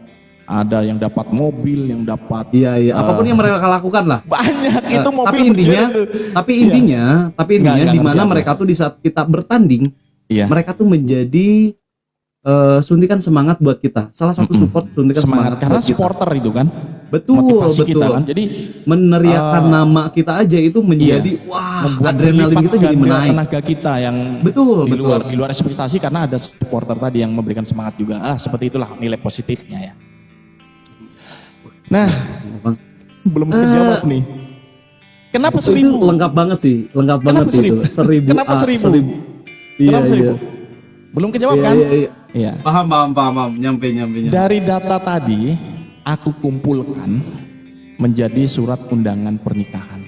dapat mobil, yang dapat Iya iya. Apapun yang mereka lakukan lah. banyak itu mobil. Tapi intinya, tapi intinya Nggak di mana ngerti mereka tuh di saat kita bertanding, Iya. mereka tuh menjadi suntikan semangat buat kita. Salah satu support suntikan semangat, karena buat kita. supporter itu kan Betul motivasi betul. kita kan. Jadi Meneriakan nama kita aja itu menjadi wah membuat adrenalin berlipat kita jadi ganda menaik. tenaga kita yang Betul, di betul. luar ekspektasi karena ada supporter tadi yang memberikan semangat juga. Seperti itulah nilai positifnya ya. Nah, Bang, belum kejawab nih. Kenapa itu 1000? lengkap banget sih, lengkap Kenapa banget sih itu. 1000? Kenapa 1000? Iya Kenapa 1000? iya. Belum kejawab Iya kan? iya iya. Iya. Paham. Nyampe. Dari data tadi aku kumpulkan menjadi surat undangan pernikahan.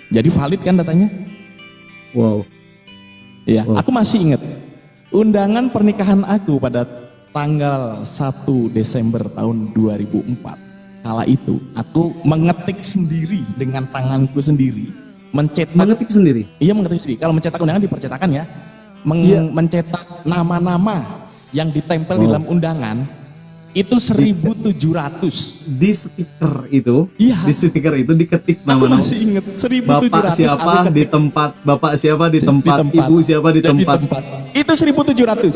Jadi valid kan datanya? Wow. Iya, Oh. aku masih ingat undangan pernikahan aku pada tanggal 1 Desember tahun 2004. Kala itu aku mengetik sendiri dengan tanganku sendiri, mencetak. Mengetik sendiri. Iya mengetik sendiri. Kalau mencetak undangan dipercetakan ya. Iya. Mencetak nama-nama yang ditempel di Oh. dalam undangan itu 1700. Di stiker itu, Iya. di stiker itu diketik Aku nama-nama. masih ingat 1700. Bapak siapa aku di ketik. tempat, bapak siapa di tempat, ibu siapa di Dan tempat. Itu 1700.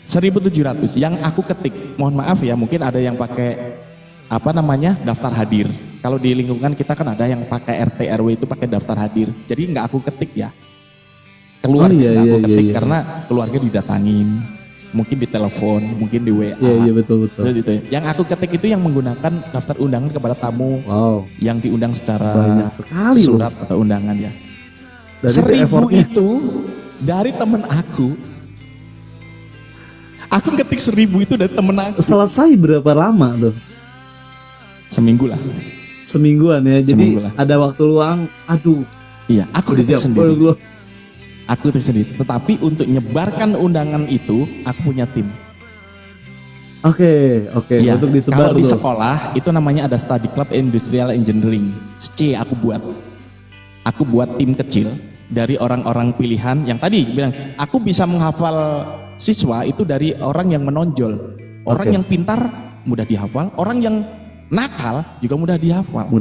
1.700 yang aku ketik. Mohon maaf ya, mungkin ada yang pakai apa namanya daftar hadir. Kalau di lingkungan kita kan ada yang pakai RT RW itu pakai daftar hadir. Jadi nggak aku ketik ya. Keluarga nggak aku ketik karena keluarga didatangin. Mungkin di telepon, mungkin di WA. Iya betul. Gitu. Yang aku ketik itu yang menggunakan daftar undangan kepada tamu. Wow. Yang diundang secara banyak sekali surat atau undangan ya. Dari 1.000 itu dari temen aku. Aku ketik 1.000 itu dari temen aku. Selesai berapa lama tuh? Seminggu lah. Semingguan ya. Jadi ada waktu luang. Aduh. Iya, aku ketik sendiri. Aku sendiri. Tetapi untuk nyebarkan undangan itu, aku punya tim. Oke. Ya, untuk disebar. Kalau di sekolah itu namanya ada Study Club Industrial Engineering. C aku buat. Aku buat tim kecil dari orang-orang pilihan yang tadi bilang, aku bisa menghafal siswa itu dari orang yang menonjol. Orang yang pintar mudah dihafal, orang yang nakal juga mudah dihafal.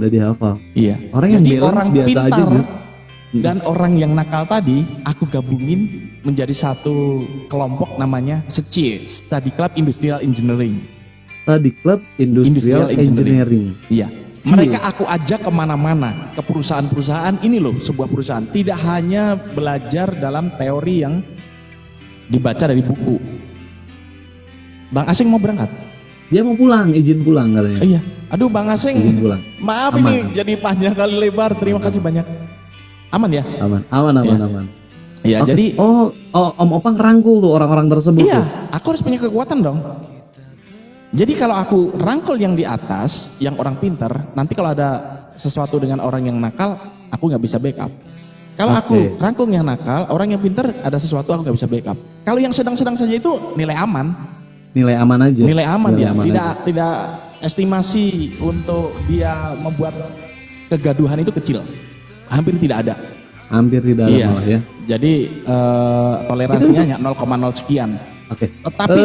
Iya. Orang yang orang biasa pintar aja gitu. Dan orang yang nakal tadi aku gabungin menjadi satu kelompok namanya SECI, Study Club Industrial Engineering. Study Club Industrial Engineering. Iya. Mereka aku ajak kemana-mana, ke perusahaan-perusahaan. Ini loh sebuah perusahaan. Tidak hanya belajar dalam teori yang dibaca dari buku. Bang Asing mau berangkat? Dia mau pulang, izin pulang katanya. Iya. Aduh Bang Asing, izin pulang. Maaf aman. Ini jadi panjang kali lebar. Terima kasih banyak. Aman ya? Aman. Iya, jadi Om Opang rangkul tuh orang-orang tersebut. Iya, tuh. aku harus punya kekuatan dong. Jadi kalau aku rangkul yang di atas, yang orang pintar, nanti kalau ada sesuatu dengan orang yang nakal, aku nggak bisa backup. Kalau aku rangkul yang nakal, orang yang pintar ada sesuatu aku nggak bisa backup. Kalau yang sedang-sedang saja itu nilai aman. Nilai aman aja. Nilai aman dia. Tidak estimasi untuk dia membuat kegaduhan itu kecil. Hampir tidak ada. Iya. Malah ya. Jadi toleransinya hanya 0,0 sekian. Oke. Tapi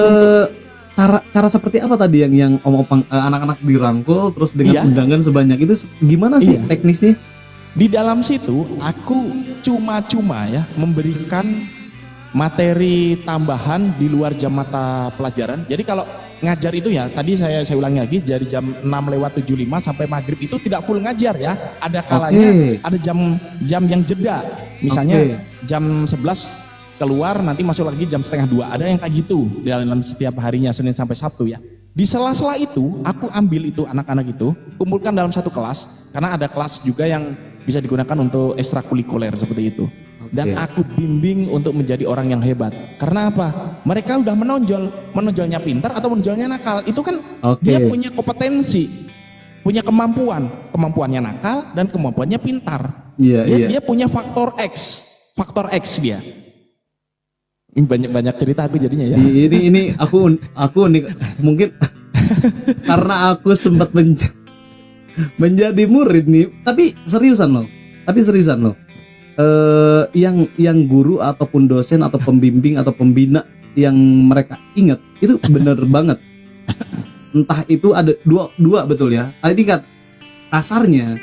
cara seperti apa tadi yang Om Opang anak-anak dirangkul terus dengan undangan sebanyak itu gimana sih teknisnya? Di dalam situ aku cuma-cuma ya memberikan materi tambahan di luar jam mata pelajaran. Jadi kalau ngajar itu ya tadi saya ulangi lagi dari jam 6:75 sampai maghrib itu tidak full ngajar ya. Ada kalanya ada jam yang jeda. Misalnya jam 11 keluar nanti masuk lagi jam 1:30. Ada yang kayak gitu dalam setiap harinya Senin sampai Sabtu ya. Di sela-sela itu aku ambil itu anak-anak itu kumpulkan dalam satu kelas karena ada kelas juga yang bisa digunakan untuk ekstrakurikuler seperti itu. Dan aku bimbing untuk menjadi orang yang hebat. Karena apa? Mereka udah menonjolnya pintar atau menonjolnya nakal. Itu kan dia punya kompetensi, punya kemampuannya nakal dan kemampuannya pintar. Dia punya faktor X dia. Ini banyak cerita aku jadinya ya. Ini aku nih mungkin karena aku sempat menjadi murid nih. Tapi seriusan loh. Yang guru ataupun dosen atau pembimbing atau pembina yang mereka ingat itu bener banget. Entah itu ada dua betul ya. Tadi kan kasarnya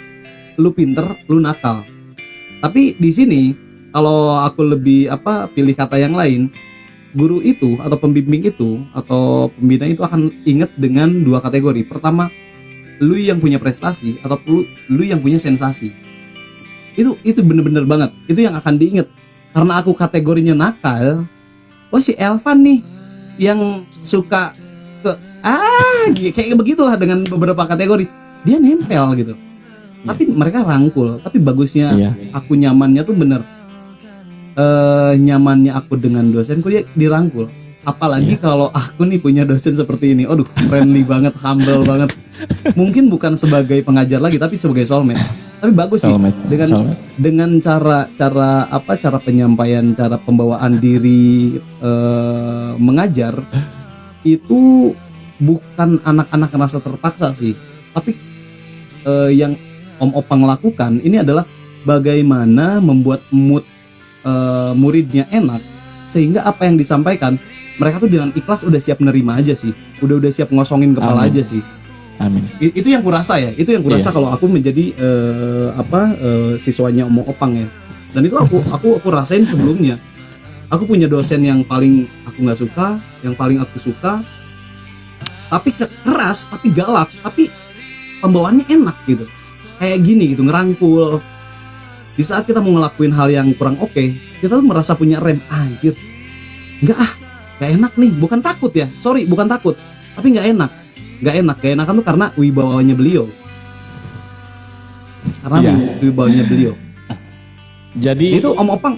lu pinter, lu nakal. Tapi di sini kalau aku lebih pilih kata yang lain, guru itu atau pembimbing itu atau pembina itu akan ingat dengan dua kategori. Pertama, lu yang punya prestasi atau lu yang punya sensasi. Itu bener-bener banget. Itu yang akan diingat. Karena aku kategorinya nakal. Oh si Elvan nih yang suka kayak begitulah dengan beberapa kategori. Dia nempel gitu. Tapi mereka rangkul. Tapi bagusnya aku nyamannya tuh bener. Nyamannya aku dengan dosenku dia dirangkul. Apalagi kalau aku nih punya dosen seperti ini. Aduh, friendly banget, humble banget. Mungkin bukan sebagai pengajar lagi tapi sebagai soulmate. Tapi bagus sih dengan cara penyampaian, cara pembawaan diri mengajar itu bukan anak-anak merasa terpaksa sih. Tapi yang Om Opang lakukan ini adalah bagaimana membuat mood muridnya enak sehingga apa yang disampaikan mereka tuh dengan ikhlas udah siap nerima aja sih, udah siap ngosongin kepala aja sih. Amin. Itu yang kurasa ya, kalau aku menjadi siswanya Om Opang ya. Dan itu aku rasain sebelumnya. Aku punya dosen yang paling aku nggak suka, yang paling aku suka, tapi keras, tapi galak, tapi pembawaannya enak gitu. Kayak gini gitu, ngerangkul. Di saat kita mau ngelakuin hal yang kurang oke, kita tuh merasa punya rem, anjir. Nggak enak nih, bukan takut ya. Sorry, bukan takut, tapi nggak enak. Nggak enakan tuh karena wibawanya beliau. Karena wibawanya beliau. Jadi Itu Om Opang,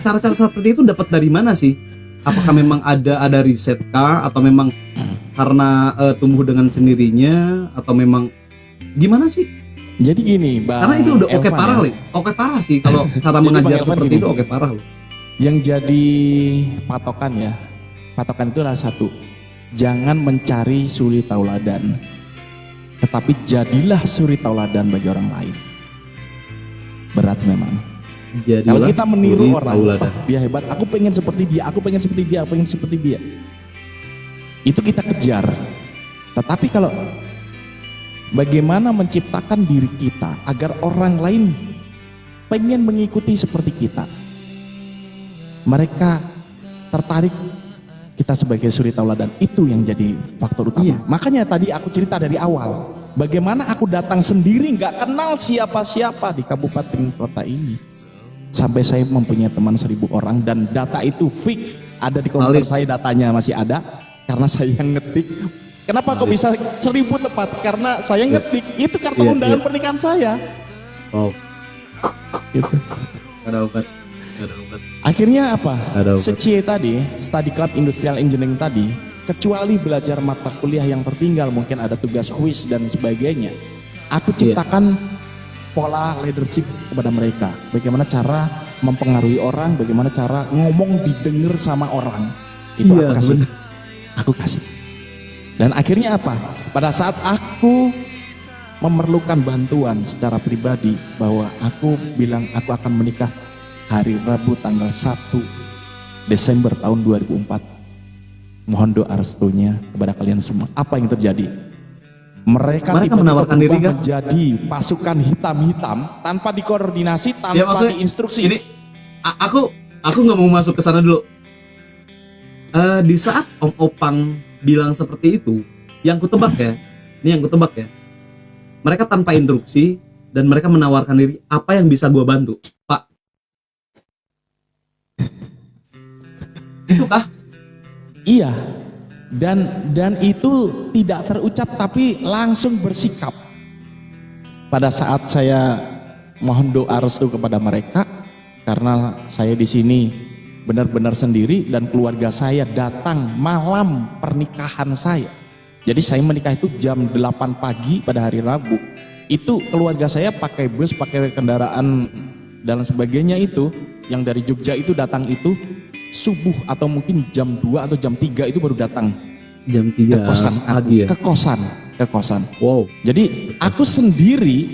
cara-cara seperti itu dapat dari mana sih? Apakah memang ada riset kah, atau memang karena tumbuh dengan sendirinya, atau memang gimana sih? jadi gini, Bang. Karena itu udah oke Elvan parah, ya. Li. Oke parah sih kalau cara Jadi mengajar Bang Elvan seperti gini. itu oke parah loh. Yang jadi patokan ya, patokan itu adalah satu, jangan mencari suri tauladan, tetapi jadilah suri tauladan bagi orang lain. Berat memang. Kalau Jadilah kita meniru suri orang, tauladan. "Oh, dia hebat, aku pengen seperti dia, aku pengen seperti dia, aku pengen seperti dia." Itu kita kejar. Tetapi kalau bagaimana menciptakan diri kita agar orang lain pengen mengikuti seperti kita, mereka tertarik kita sebagai suri tauladan, itu yang jadi faktor utama. Iya. Makanya tadi aku cerita dari awal, bagaimana aku datang sendiri nggak kenal siapa-siapa di kabupaten kota ini, sampai saya mempunyai teman 1.000 orang dan data itu fix ada di komputer saya, datanya masih ada karena saya yang ngetik. Kenapa kok bisa 1.000 tepat? Karena saya ngetik, itu kartu Iya, undangan iya. pernikahan saya. Oh, Gitu. ada obat. Ada obat. Akhirnya apa? Ada obat. SCIE tadi, Study Club Industrial Engineering tadi, kecuali belajar mata kuliah yang tertinggal, mungkin ada tugas kuis dan sebagainya, aku ciptakan pola leadership kepada mereka. Bagaimana cara mempengaruhi orang, bagaimana cara ngomong didengar sama orang. Itu Iya, aku kasih. bener. Aku kasih. Dan akhirnya apa? Pada saat aku memerlukan bantuan secara pribadi, bahwa aku bilang aku akan menikah hari Rabu tanggal 1 Desember tahun 2004. Mohon doa restunya kepada kalian semua. Apa yang terjadi? Mereka tiba-tiba menawarkan diri berubah kan? menjadi pasukan hitam-hitam tanpa dikoordinasi, tanpa maksudnya diinstruksi. Ini aku nggak mau masuk ke sana dulu. Di saat Om Opang bilang seperti itu, yang kutebak ya, ini yang kutebak ya, mereka tanpa instruksi dan mereka menawarkan diri, apa yang bisa gua bantu, Pak? Itu kah? Iya, dan itu tidak terucap tapi langsung bersikap. Pada saat saya mohon doa restu kepada mereka, karena saya di sini benar-benar sendiri dan keluarga saya datang malam pernikahan saya. Jadi saya menikah itu jam 8 pagi pada hari Rabu. Itu keluarga saya pakai bus, pakai kendaraan dan sebagainya, itu yang dari Jogja itu datang itu subuh atau mungkin jam 2 atau jam 3 itu baru datang Jam ke 3 kosan aku, pagi ya? ke kosan. Wow. Jadi aku sendiri,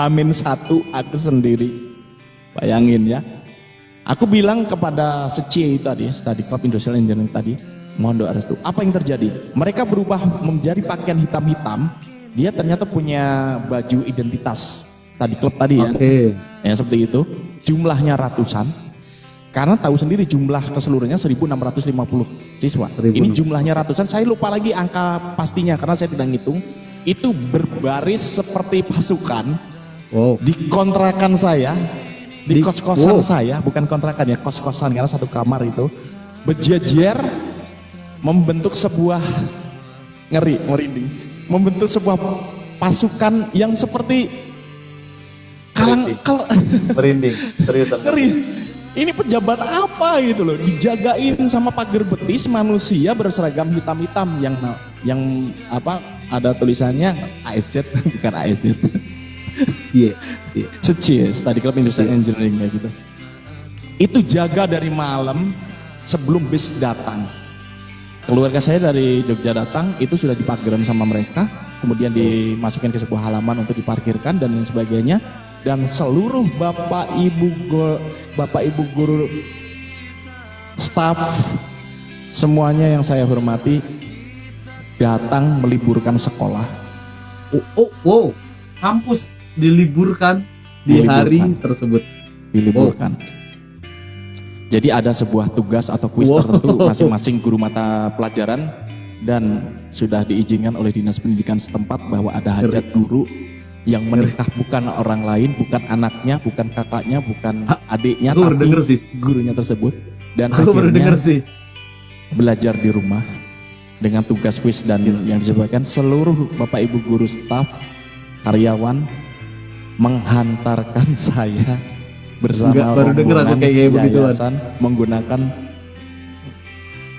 Amin 1 aku sendiri. Bayangin ya. Aku bilang kepada SCIE tadi, Study Club Industrial Engineering tadi, mohon doa restu. Apa yang terjadi? Mereka berubah menjadi pakaian hitam-hitam. Dia ternyata punya baju identitas Study Club tadi ya. Oke. Ya seperti itu. Jumlahnya ratusan. Karena tahu sendiri jumlah keseluruhannya 1.650 siswa. 1.600. Ini jumlahnya ratusan. Saya lupa lagi angka pastinya karena saya tidak ngitung. Itu berbaris seperti pasukan Wow. di kontrakan saya, di Di- kos-kosan wow. saya, bukan kontrakan ya, kos-kosan karena satu kamar itu berjejer membentuk sebuah merinding, membentuk sebuah pasukan yang seperti kalau Merinding, seriusan. ngeri. Ini pejabat apa gitu loh, dijagain sama pagar betis manusia berseragam hitam-hitam yang apa, ada tulisannya ASZ bukan ASZ. Iya. Iya. SCIE, Study Club Industrial Engineering kayak gitu. Itu jaga dari malam sebelum bis datang. Keluarga saya dari Jogja datang, itu sudah diparkiran sama mereka, kemudian dimasukin ke sebuah halaman untuk diparkirkan dan lain sebagainya. Dan seluruh bapak ibu guru, staf, semuanya yang saya hormati datang meliburkan sekolah. Wow. Kampus diliburkan di hari Diliburkan. tersebut. Diliburkan. Jadi ada sebuah tugas atau kuis Wow. tertentu masing-masing guru mata pelajaran dan sudah diizinkan oleh dinas pendidikan setempat bahwa ada hajat guru yang menikah bukan orang lain, bukan anaknya, bukan kakaknya, bukan adiknya, Aku baru tapi denger sih. gurunya tersebut. Dan Aku baru akhirnya denger sih. belajar di rumah dengan tugas kuis dan yang disebutkan seluruh bapak ibu guru, staf, karyawan menghantarkan saya bersama Enggak, baru denger aku rombongan kayak begituan. yayasan menggunakan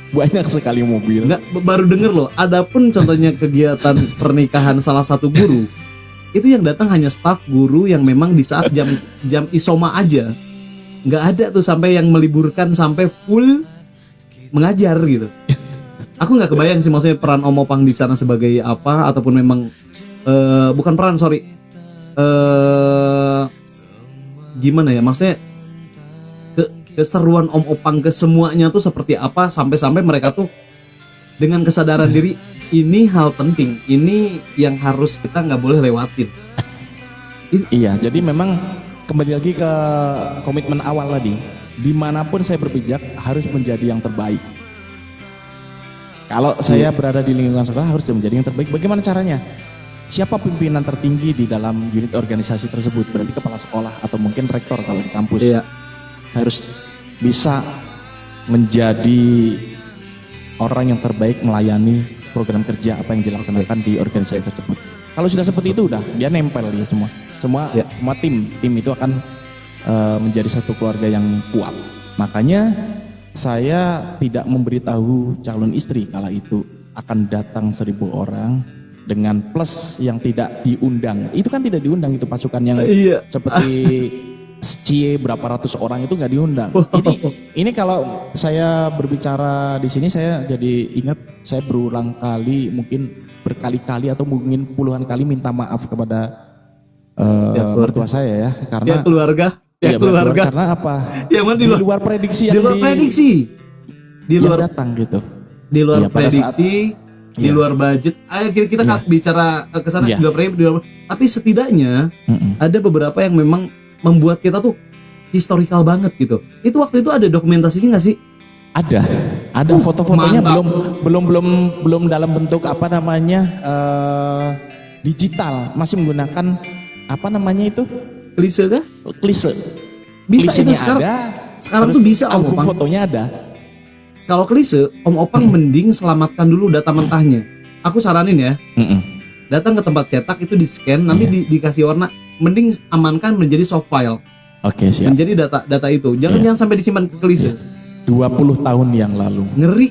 banyak sekali mobil. Enggak, baru denger loh. Adapun contohnya kegiatan pernikahan salah satu guru, itu yang datang hanya staf guru yang memang di saat jam isoma aja. Nggak ada tuh sampai yang meliburkan sampai full mengajar gitu. Aku nggak kebayang sih maksudnya peran Om Opang di sana sebagai apa, ataupun memang bukan peran, sorry. Gimana ya maksudnya, keseruan Om Opang ke semuanya tuh seperti apa, sampai-sampai mereka tuh dengan kesadaran diri, ini hal penting, ini yang harus kita nggak boleh lewatin. Iya, jadi memang kembali lagi ke komitmen awal tadi, dimanapun saya berpijak harus menjadi yang terbaik. Kalau saya berada di lingkungan sekolah harus menjadi yang terbaik. Bagaimana caranya? Siapa pimpinan tertinggi di dalam unit organisasi tersebut? Berarti kepala sekolah atau mungkin rektor kalau di kampus. Iya. Harus bisa menjadi orang yang terbaik melayani program kerja apa yang dilaksanakan di organisasi tersebut. Kalau sudah seperti itu udah dia nempel dia semua tim itu akan menjadi satu keluarga yang kuat. Makanya saya tidak memberitahu calon istri kala itu akan datang 1.000 orang dengan plus yang tidak diundang. Itu kan tidak diundang, itu pasukan yang seperti Cie berapa ratus orang itu nggak diundang. Ini kalau saya berbicara di sini saya jadi ingat saya berulang kali, mungkin berkali-kali atau mungkin puluhan kali minta maaf kepada mertua saya ya, karena keluarga. Keluarga. Karena apa? Yang mana di luar prediksi di luar prediksi. Di luar datang gitu. Di luar Ya, prediksi, di luar budget. Ayo kita bicara ke sana di luar prediksi, tapi setidaknya ada beberapa yang memang membuat kita tuh historical banget gitu. Itu waktu itu ada dokumentasinya nggak sih? Ada foto-fotonya, belum dalam bentuk apa namanya digital, masih menggunakan apa namanya itu klise kah? Klise. Bisa itu sekarang tuh bisa Om album Opang. fotonya ada. Kalau klise, Om Opang mending selamatkan dulu data mentahnya. Aku saranin ya, datang ke tempat cetak itu di scan, nanti dikasih warna. Mending amankan menjadi soft file. Oke, siap. Menjadi data itu. Jangan sampai disimpan ke klise. 20 tahun yang lalu. Ngeri.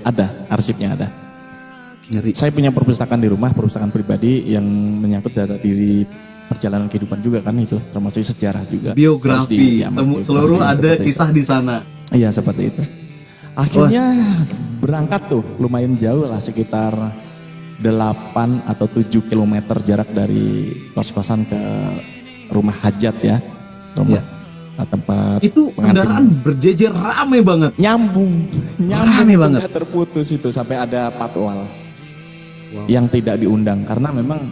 Ada, arsipnya ada. Ngeri. Saya punya perpustakaan di rumah, perpustakaan pribadi yang menyangkut data diri perjalanan kehidupan juga kan, itu termasuk sejarah juga. Biografi, seluruh ada kisah di sana. Iya, seperti itu. Akhirnya berangkat tuh lumayan jauh lah, sekitar 8 atau 7 kilometer jarak dari kos-kosan ke rumah hajat ya. Tempat itu kendaraan berjejer rame banget. Nyambung rame banget. Terputus itu sampai ada patwal yang tidak diundang karena memang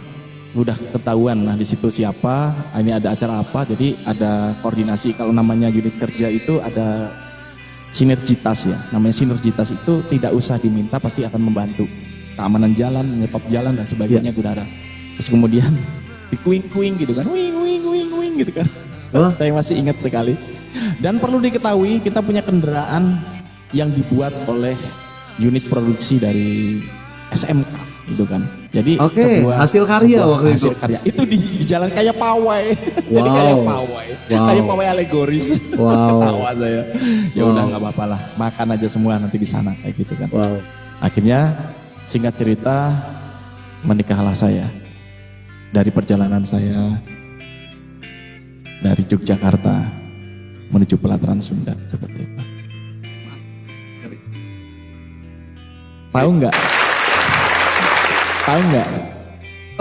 udah ketahuan nah di situ siapa, ini ada acara apa, jadi ada koordinasi. Kalau namanya unit kerja itu ada sinergitas ya, namanya sinergitas itu tidak usah diminta pasti akan membantu keamanan jalan, menyetop jalan dan sebagainya itu ada. Terus kemudian dikuing-kuing gitu kan, wing gitu kan. Saya masih ingat sekali. Dan perlu diketahui kita punya kendaraan yang dibuat oleh unit produksi dari SMK itu kan. Jadi hasil karya waktu itu. Itu di jalan kayak pawai. Jadi kayak pawai. Kayak pawai alegoris. Ketawa saya. Ya udah nggak apa-apa lah. Makan aja semua nanti di sana kayak gitu kan. Akhirnya singkat cerita menikahlah saya. Dari perjalanan saya dari Yogyakarta menuju pelataran Sunda seperti itu. Tahu nggak?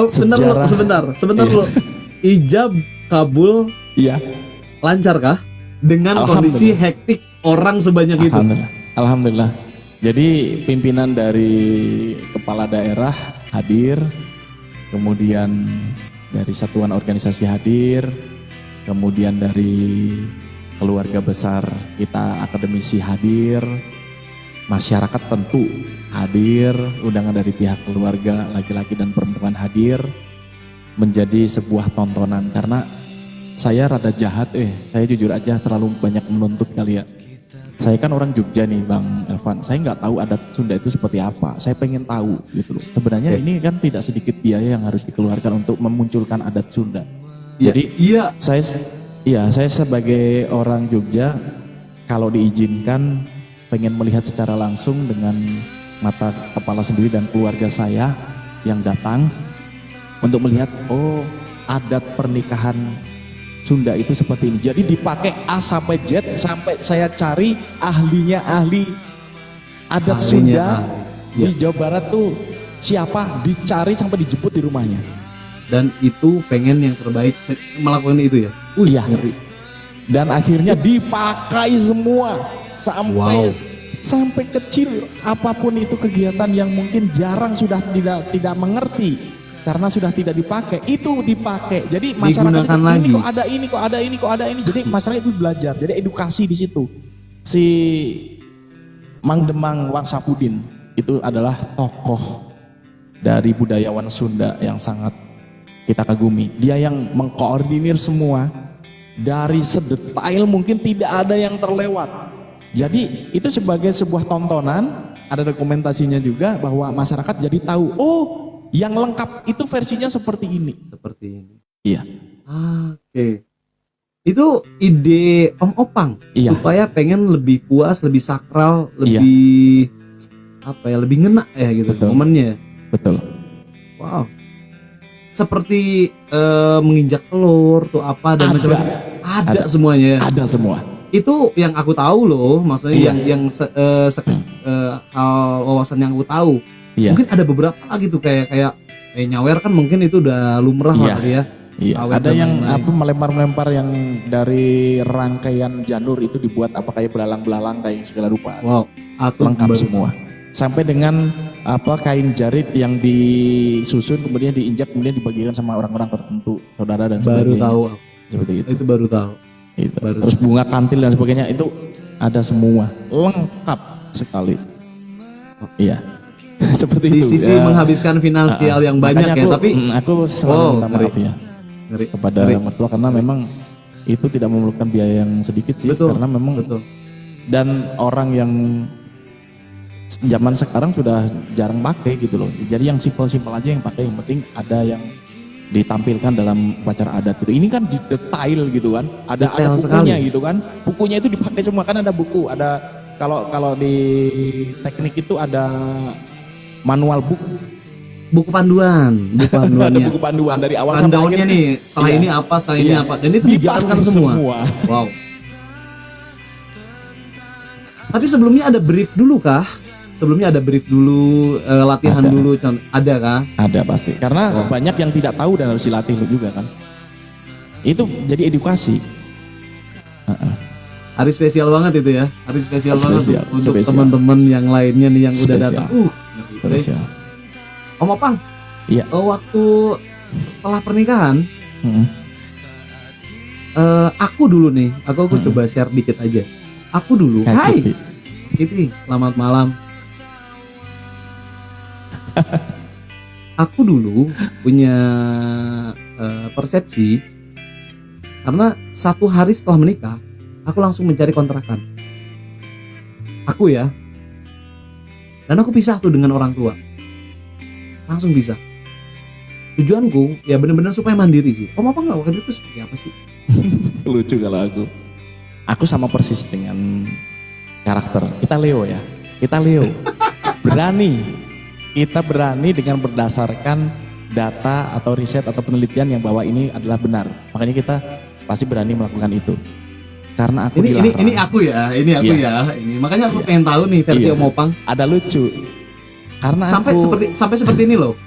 Sebentar lo. Ijab kabul. Iya. Lancar kah? Dengan kondisi hektik orang sebanyak itu. Alhamdulillah. Jadi pimpinan dari kepala daerah hadir, kemudian dari satuan organisasi hadir, kemudian dari keluarga besar kita akademisi hadir, masyarakat tentu hadir, undangan dari pihak keluarga laki-laki dan perempuan hadir, menjadi sebuah tontonan. Karena saya rada jahat, saya jujur aja terlalu banyak menuntut kali ya. Saya kan orang Jogja nih Bang Elvan, saya nggak tahu adat Sunda itu seperti apa. Saya pengen tahu gitu loh. Sebenarnya ini kan tidak sedikit biaya yang harus dikeluarkan untuk memunculkan adat Sunda. Jadi saya sebagai orang Jogja, kalau diizinkan pengen melihat secara langsung dengan mata kepala sendiri dan keluarga saya yang datang untuk melihat adat pernikahan Sunda itu seperti ini. Jadi dipakai A sampai Z sampai saya cari ahli adat Sunda di Jawa Barat tuh siapa, dicari sampai dijemput di rumahnya. Dan itu pengen yang terbaik melakukan itu ya. Iya. Ngeri. Dan akhirnya dipakai semua sampai kecil, apapun itu kegiatan yang mungkin jarang sudah tidak mengerti. Karena sudah tidak dipakai, itu dipakai. Jadi masyarakat itu, lagi. Ini kok ada ini. Jadi masyarakat itu belajar. Jadi edukasi di situ. Si Mang Demang Wangsapudin itu adalah tokoh dari budayawan Sunda yang sangat kita kagumi. Dia yang mengkoordinir semua dari sedetail mungkin tidak ada yang terlewat. Jadi itu sebagai sebuah tontonan, ada dokumentasinya juga bahwa masyarakat jadi tahu, yang lengkap itu versinya seperti ini. Seperti ini. Iya. Oke. Itu ide Om Opang supaya pengen lebih puas, lebih sakral, lebih lebih ngena ya gitu. Betul. Momennya. Betul. Wow. Seperti menginjak telur tuh apa dan macam-macam. Ada semuanya. Ada semua. Itu yang aku tahu loh, maksudnya yang hal wawasan yang aku tahu. Iya. Mungkin ada beberapa lagi tuh kayak nyawer kan mungkin itu udah lumrah lah ya. Iya. Ada yang melempar-melempar yang dari rangkaian janur itu dibuat kayak belalang-belalang kayak segala rupa. Wow, lengkap semua. Sampai dengan kain jarit yang disusun kemudian diinjak kemudian dibagikan sama orang-orang tertentu, saudara dan sebagainya. Baru tahu. Seperti itu. Itu baru tahu. Itu. Terus bunga kantil dan sebagainya itu ada semua, lengkap sekali. Iya. Seperti di itu. Sisi menghabiskan finansial yang banyak ya, tapi aku selalu minta maaf ya kepada mertua karena memang itu tidak memerlukan biaya yang sedikit sih. Karena memang dan orang yang zaman sekarang sudah jarang pakai gitu loh. Jadi yang simpel-simpel aja yang pakai, yang penting ada yang ditampilkan dalam upacara adat gitu. Ini kan di detail gitu kan. Ada bukunya sekali. Gitu kan. Bukunya itu dipakai semua kan, ada buku, ada kalau di teknik itu ada manual buku panduannya. Buku panduan dari awal sampai akhir nih. Setelah ini apa, setelah ini apa, dan itu dijalankan semua. Wow. Tapi sebelumnya ada brief dulu kah? Sebelumnya ada brief dulu, latihan dulu, ada kah? Ada pasti. Karena banyak yang tidak tahu dan harus dilatih juga kan. Itu jadi edukasi. Hari spesial banget itu ya. Hari spesial banget untuk teman-teman yang lainnya nih yang udah datang. Spesial. Om Opang. Iya. Waktu setelah pernikahan, aku dulu nih, aku coba share dikit aja. Aku dulu, hai Kiti, selamat malam. Aku dulu punya persepsi, karena satu hari setelah menikah, aku langsung mencari kontrakan. Aku ya, dan aku pisah tuh dengan orang tua, langsung pisah. Tujuanku ya benar-benar supaya mandiri sih. Om apa nggak waktu itu seperti apa sih? Lucu kalau aku sama persis dengan karakter. Kita Leo ya, kita Leo. Kita berani dengan berdasarkan data atau riset atau penelitian yang bahwa ini adalah benar. Makanya kita pasti berani melakukan itu. Karena aku ini aku ya, ini makanya aku pengen tahu nih versi Om Opang. Ada lucu. Karena sampai seperti ini loh.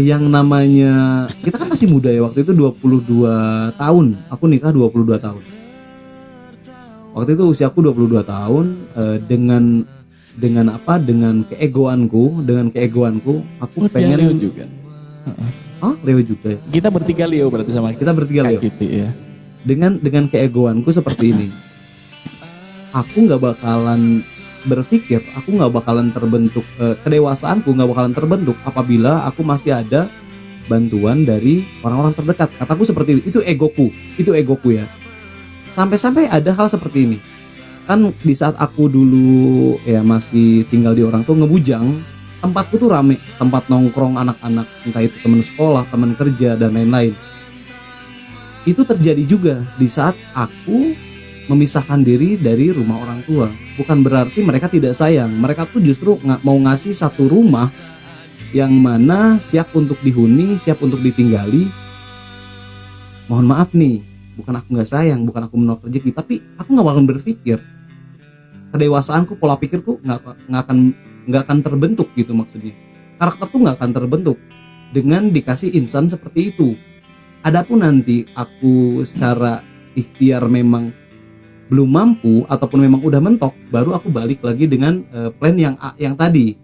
Yang namanya kita kan masih muda ya, waktu itu 22 tahun. Aku nikah 22 tahun. Waktu itu usiaku 22 tahun, dengan keegoanku, aku pengen Leo juga. Leo juga. Kita bertiga Leo berarti sama kita bertiga Leo. Gitu ya. dengan keegoanku seperti ini, aku nggak bakalan berpikir, aku nggak bakalan terbentuk, kedewasaanku nggak bakalan terbentuk apabila aku masih ada bantuan dari orang-orang terdekat. Kataku seperti itu egoku ya. Sampai-sampai ada hal seperti ini. Kan di saat aku dulu ya masih tinggal di orang tua ngebujang, tempatku tuh rame, tempat nongkrong anak-anak, entah itu teman sekolah, teman kerja dan lain-lain. Itu terjadi juga di saat aku memisahkan diri dari rumah orang tua. Bukan berarti mereka tidak sayang, mereka tuh justru mau ngasih satu rumah yang mana siap untuk dihuni, siap untuk ditinggali. Mohon maaf nih, bukan aku nggak sayang, bukan aku menolak rezeki, tapi aku nggak bakalan berpikir, kedewasaanku, pola pikirku nggak akan terbentuk gitu maksudnya. Karakter tuh nggak akan terbentuk dengan dikasih insan seperti itu. Adapun nanti aku secara ikhtiar memang belum mampu ataupun memang udah mentok, baru aku balik lagi dengan plan yang tadi.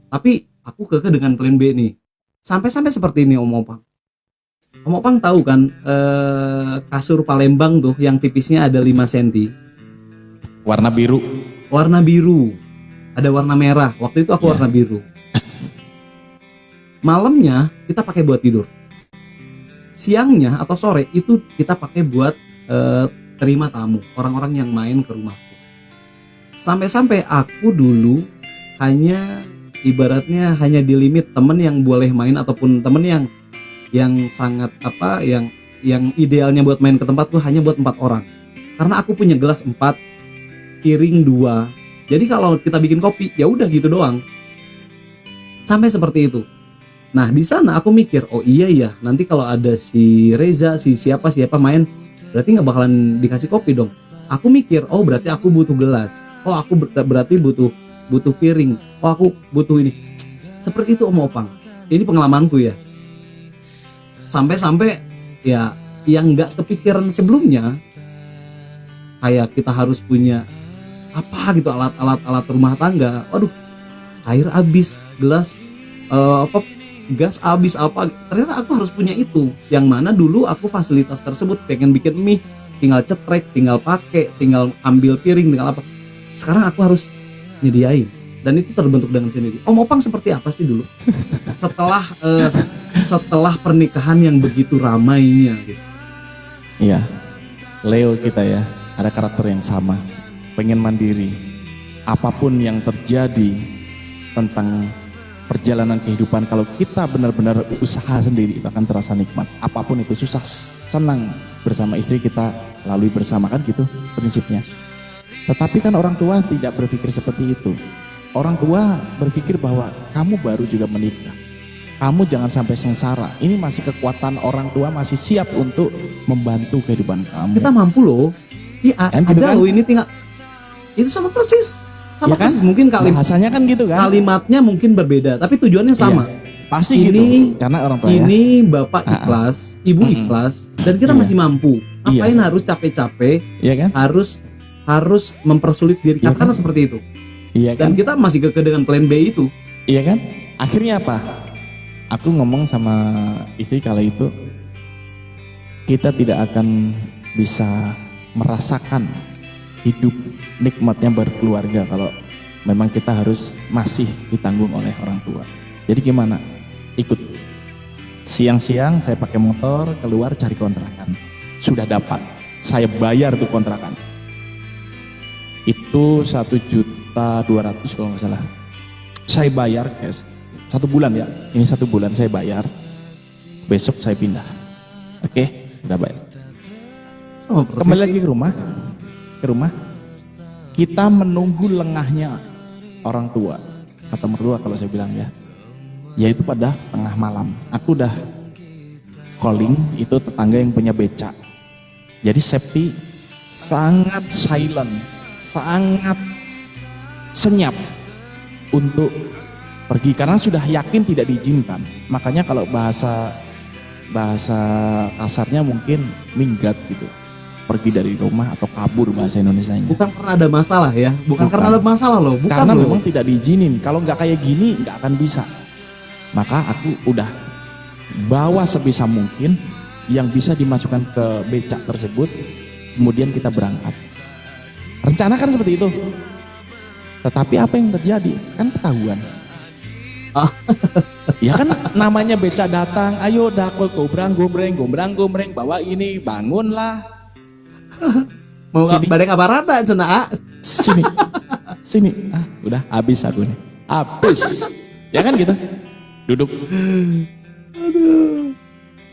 Tapi aku kekeh dengan plan B nih. Sampai-sampai seperti ini Om Opang. Om Opang tahu kan kasur Palembang tuh yang tipisnya ada 5 cm. Warna biru. Warna biru. Ada warna merah. Waktu itu aku warna biru. Malamnya kita pakai buat tidur. Siangnya atau sore itu kita pakai buat terima tamu, orang-orang yang main ke rumahku. Sampai-sampai aku dulu ibaratnya hanya di limit temen yang boleh main ataupun temen yang sangat yang idealnya buat main ke tempatku hanya buat 4 orang. Karena aku punya gelas 4, piring 2. Jadi kalau kita bikin kopi ya udah gitu doang. Sampai seperti itu. Nah, di sana aku mikir, oh iya ya, nanti kalau ada si Reza, si siapa main, berarti nggak bakalan dikasih kopi dong. Aku mikir, oh berarti aku butuh gelas. Oh aku berarti butuh piring. Oh aku butuh ini. Seperti itu Om Opang. Ini pengalamanku ya. Sampai ya yang nggak kepikiran sebelumnya, kayak kita harus punya apa gitu, alat rumah tangga. Waduh, air habis, gelas gas habis apa, ternyata aku harus punya itu. Yang mana dulu aku fasilitas tersebut, pengen bikin mie tinggal cetrek, tinggal pakai, tinggal ambil piring, tinggal apa. Sekarang aku harus nyediain, dan itu terbentuk dengan sendiri. Om Opang seperti apa sih dulu setelah pernikahan yang begitu ramainya gitu? Iya, Leo kita ya, ada karakter yang sama, pengen mandiri. Apapun yang terjadi tentang perjalanan kehidupan, kalau kita benar-benar usaha sendiri itu akan terasa nikmat. Apapun itu, susah senang bersama istri kita lalui bersama, kan gitu prinsipnya. Tetapi kan orang tua tidak berpikir seperti itu. Orang tua berpikir bahwa kamu baru juga menikah, kamu jangan sampai sengsara. Ini masih kekuatan orang tua, masih siap untuk membantu kehidupan kamu. Kita mampu loh. Iya, Kan gitu ada kan? loh, ini tinggal itu sama persis. Ya kan? Mungkin bahasanya kan gitu kan, kalimatnya mungkin berbeda tapi tujuannya sama. Iya, pasti Ini- gitu, karena orang tua ya. Ini bapak ikhlas, ibu ikhlas, dan kita Iya. masih mampu. Ngapain harus capek-capek, Iya kan, harus mempersulit diri, Iya katakanlah kan? seperti itu. iya kan, Dan kita masih kekeh dengan plan B itu. iya kan. Akhirnya apa, aku ngomong sama istri kala itu, kita tidak akan bisa merasakan hidup nikmatnya berkeluarga kalau memang kita harus masih ditanggung oleh orang tua. Jadi gimana? Ikut. Siang-siang saya pakai motor keluar cari kontrakan. Sudah dapat. Saya bayar tuh kontrakan. Itu 1.200.000 kalau nggak salah. Saya bayar cash. 1 bulan ya. Ini 1 bulan saya bayar. Besok saya pindah. Oke, udah bayar. Sama persis. Kembali lagi ke rumah. Kita menunggu lengahnya orang tua atau mertua kalau saya bilang ya, yaitu pada tengah malam. Aku udah calling itu tetangga yang punya beca. Jadi Septi sangat silent, sangat senyap untuk pergi karena sudah yakin tidak diizinkan. Makanya kalau bahasa kasarnya mungkin minggat gitu. Pergi dari rumah atau kabur bahasa Indonesianya. Bukan karena ada masalah ya, bukan karena ada masalah loh, bukan Karena loh. memang tidak diizinin. Kalau nggak kayak gini nggak akan bisa. Maka aku udah bawa sebisa mungkin yang bisa dimasukkan ke becak tersebut, kemudian kita berangkat. Rencana kan seperti itu. Tetapi apa yang terjadi? Kan ketahuan. Ya kan namanya becak datang, ayo dakul gombrang, bawa ini, bangunlah. Mau Sini. badai kabarana cenah. Sini. Udah habis aku nih. Habis. Ya kan gitu. Duduk.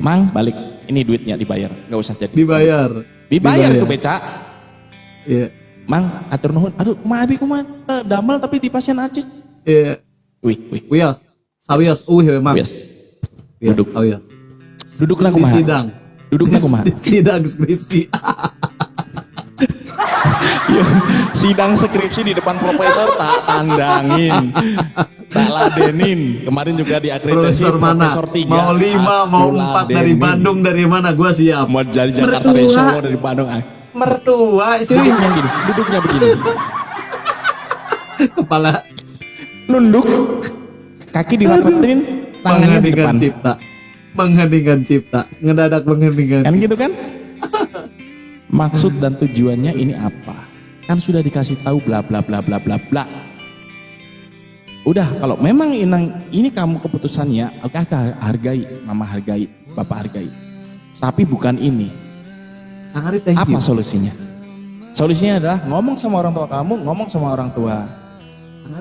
Mang, balik. Ini duitnya dibayar. Nggak usah jadi. Dibayar tuh becak. Iya. Mang, atur nuhun. Aduh, kumaha damel tapi di pasien acis. Iya. Wih. Wios. Sawios memang. Bias. Duduk. Sawios. Dudukna Di kumaha? sidang. Dudukna kumaha? Di sidang skripsi. Sidang skripsi di depan profesor tak tandangin, tak ladenin. Kemarin juga diakreditasi Profesor mana? Profesor 3. Mau 5, mau 4 dari Bandung, dari mana gua siap. Mau dari Jakarta dari Solo dari Bandung. Mertua cuy. Duduknya gini, duduknya begini. Kepala Nunduk, kaki dirapetin, tangannya di depan. Mengheningkan cipta. Ngedadak mengheningkan. Kan gitu kan? Maksud dan tujuannya ini apa? Kan sudah dikasih tahu bla bla bla bla bla bla. Udah, kalau memang ini kamu keputusannya, oke, hargai, mama hargai, bapak hargai. Tapi bukan ini. Apa solusinya? Solusinya adalah ngomong sama orang tua kamu, ngomong sama orang tua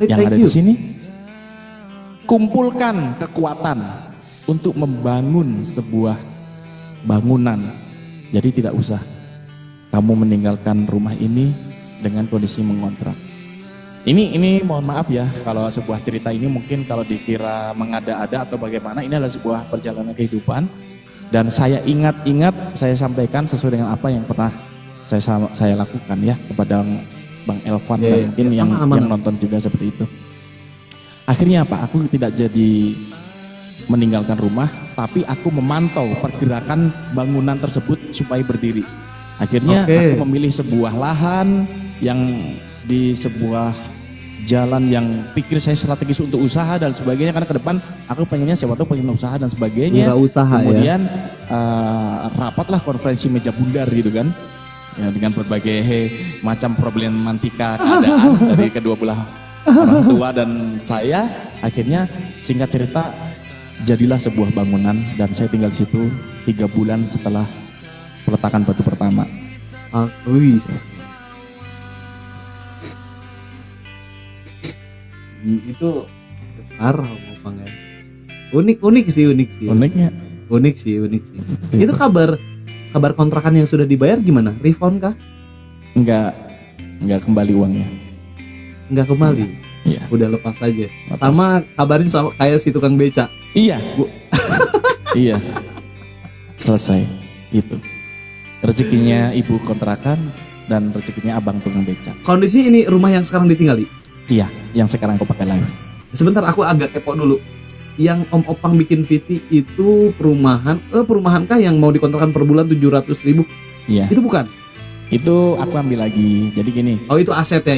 yang ada di sini. Kumpulkan kekuatan untuk membangun sebuah bangunan. Jadi tidak usah kamu meninggalkan rumah ini dengan kondisi mengontrak. Ini mohon maaf ya kalau sebuah cerita ini mungkin kalau dikira mengada-ada atau bagaimana, ini adalah sebuah perjalanan kehidupan dan saya ingat-ingat saya sampaikan sesuai dengan apa yang pernah saya lakukan ya kepada Bang Elvan dan mungkin yang nonton juga seperti itu. Akhirnya apa? Aku tidak jadi meninggalkan rumah, tapi aku memantau pergerakan bangunan tersebut supaya berdiri. Akhirnya aku memilih sebuah lahan yang di sebuah jalan yang pikir saya strategis untuk usaha dan sebagainya, karena ke depan aku pengennya siapa tahu pengen usaha dan sebagainya. Kemudian rapatlah konferensi meja bundar gitu kan, ya, dengan berbagai macam problematika keadaan dari kedua belah orang tua dan saya. Akhirnya singkat cerita jadilah sebuah bangunan dan saya tinggal di situ 3 bulan setelah peletakan batu pertama. Itu parah Bang ya. Unik sih. Unik sih. Itu kabar kontrakan yang sudah dibayar gimana? Refund kah? Enggak kembali uangnya. Enggak kembali. Iya. Udah lepas aja. Sama kabarin sama kayak si tukang beca. Iya. Iya. Selesai. Itu. Rezekinya ibu kontrakan dan rezekinya abang tukang becak. Kondisi ini rumah yang sekarang ditinggali? Iya, yang sekarang aku pakai live. Sebentar, aku agak kepo dulu. Yang Om Opang bikin VT itu perumahan kah yang mau dikontrakan per bulan 700.000? Iya. Itu bukan? Itu aku ambil lagi. Jadi gini. Oh, itu aset ya.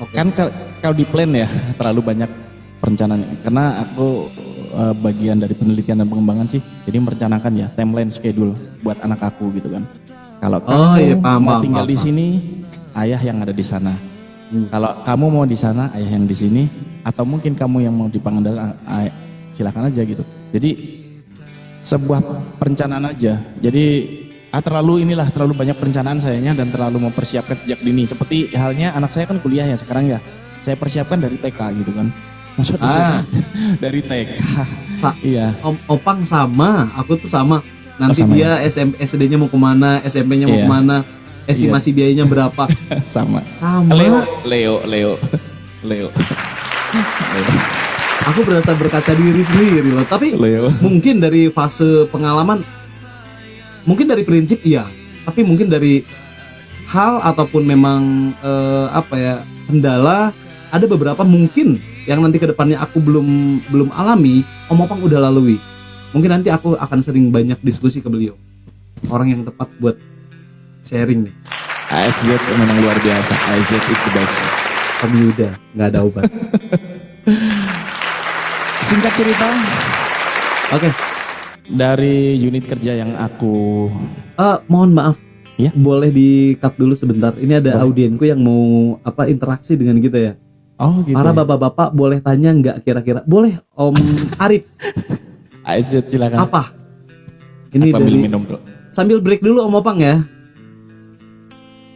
Oke. Kan kalau di plan ya terlalu banyak perencanaan. Karena aku bagian dari penelitian dan pengembangan sih. Jadi merencanakan ya timeline schedule buat anak aku gitu kan. Kalau kamu mau tinggal di sini, ayah yang ada di sana. Kalau kamu mau di sana, ayah yang di sini, atau mungkin kamu yang mau di Pangandaran, silakan aja gitu. Jadi sebuah perencanaan aja. Jadi terlalu banyak perencanaan sayanya dan terlalu mempersiapkan sejak dini. Seperti halnya anak saya kan kuliah ya sekarang ya. Saya persiapkan dari TK gitu kan. Maksudnya dari TK. Iya. Om Opang sama, aku tuh sama. Nanti dia ya? SD-nya mau kemana, SMP-nya mau kemana, estimasi biayanya berapa? Sama. Leo. Aku berasa berkaca diri sendiri loh. Tapi mungkin dari fase pengalaman, mungkin dari prinsip iya. Tapi mungkin dari hal ataupun memang kendala, ada beberapa mungkin yang nanti kedepannya aku belum alami, Om Opang udah lalui. Mungkin nanti aku akan sering banyak diskusi ke beliau. Orang yang tepat buat sharing nih. ASZ memang luar biasa. ASZ is the best. Om Yuda, nggak ada obat. Singkat cerita. Oke. dari unit kerja yang aku Mohon maaf. Ya? Boleh di-cut dulu sebentar. Ini ada Boleh. audienku yang mau interaksi dengan kita ya. Oh gitu. Para bapak-bapak boleh tanya nggak kira-kira? Boleh Om Arif. Ayo silakan. Apa? Ini Aku ambil dari minum bro. sambil break dulu Om Opang ya.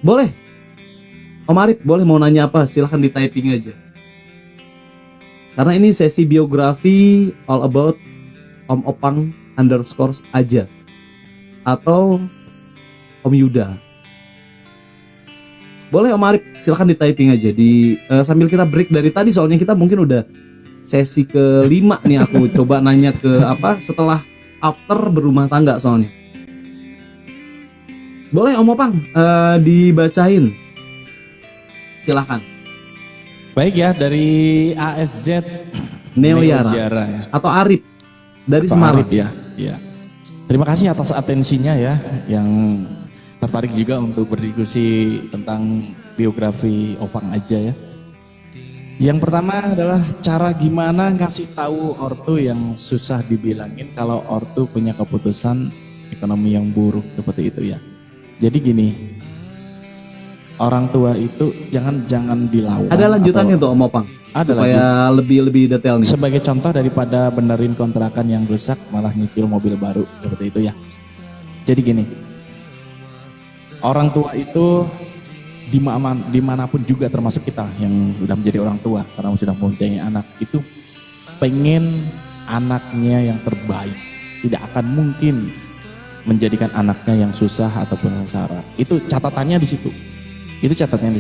Boleh. Om Arif boleh mau nanya apa? Silahkan di typing aja. Karena ini sesi biografi all about Om Opang _ aja. Atau Om Yuda. Boleh Om Arif, silahkan di typing aja di sambil kita break dari tadi, soalnya kita mungkin udah sesi kelima nih. Aku coba nanya ke setelah after berumah tangga soalnya. Boleh Om Opang dibacain, silahkan. Baik ya, dari ASZ Neo Yara ya. atau Arif dari Atau Semarang. Arif, ya. Ya. Terima kasih atas atensinya ya, yang tertarik juga untuk berdiskusi tentang biografi Opang aja ya. Yang pertama adalah cara gimana ngasih tahu ortu yang susah dibilangin kalau ortu punya keputusan ekonomi yang buruk seperti itu ya. Jadi gini, orang tua itu jangan dilawan. Ada lanjutannya tuh Om Opang. Ada supaya lebih detail nih. Sebagai contoh, daripada benerin kontrakan yang rusak malah nyicil mobil baru seperti itu ya. Jadi gini, orang tua itu dimanapun juga, termasuk kita yang sudah menjadi orang tua karena sudah mempunyai anak, itu pengen anaknya yang terbaik. Tidak akan mungkin menjadikan anaknya yang susah ataupun sengsara. Itu catatannya di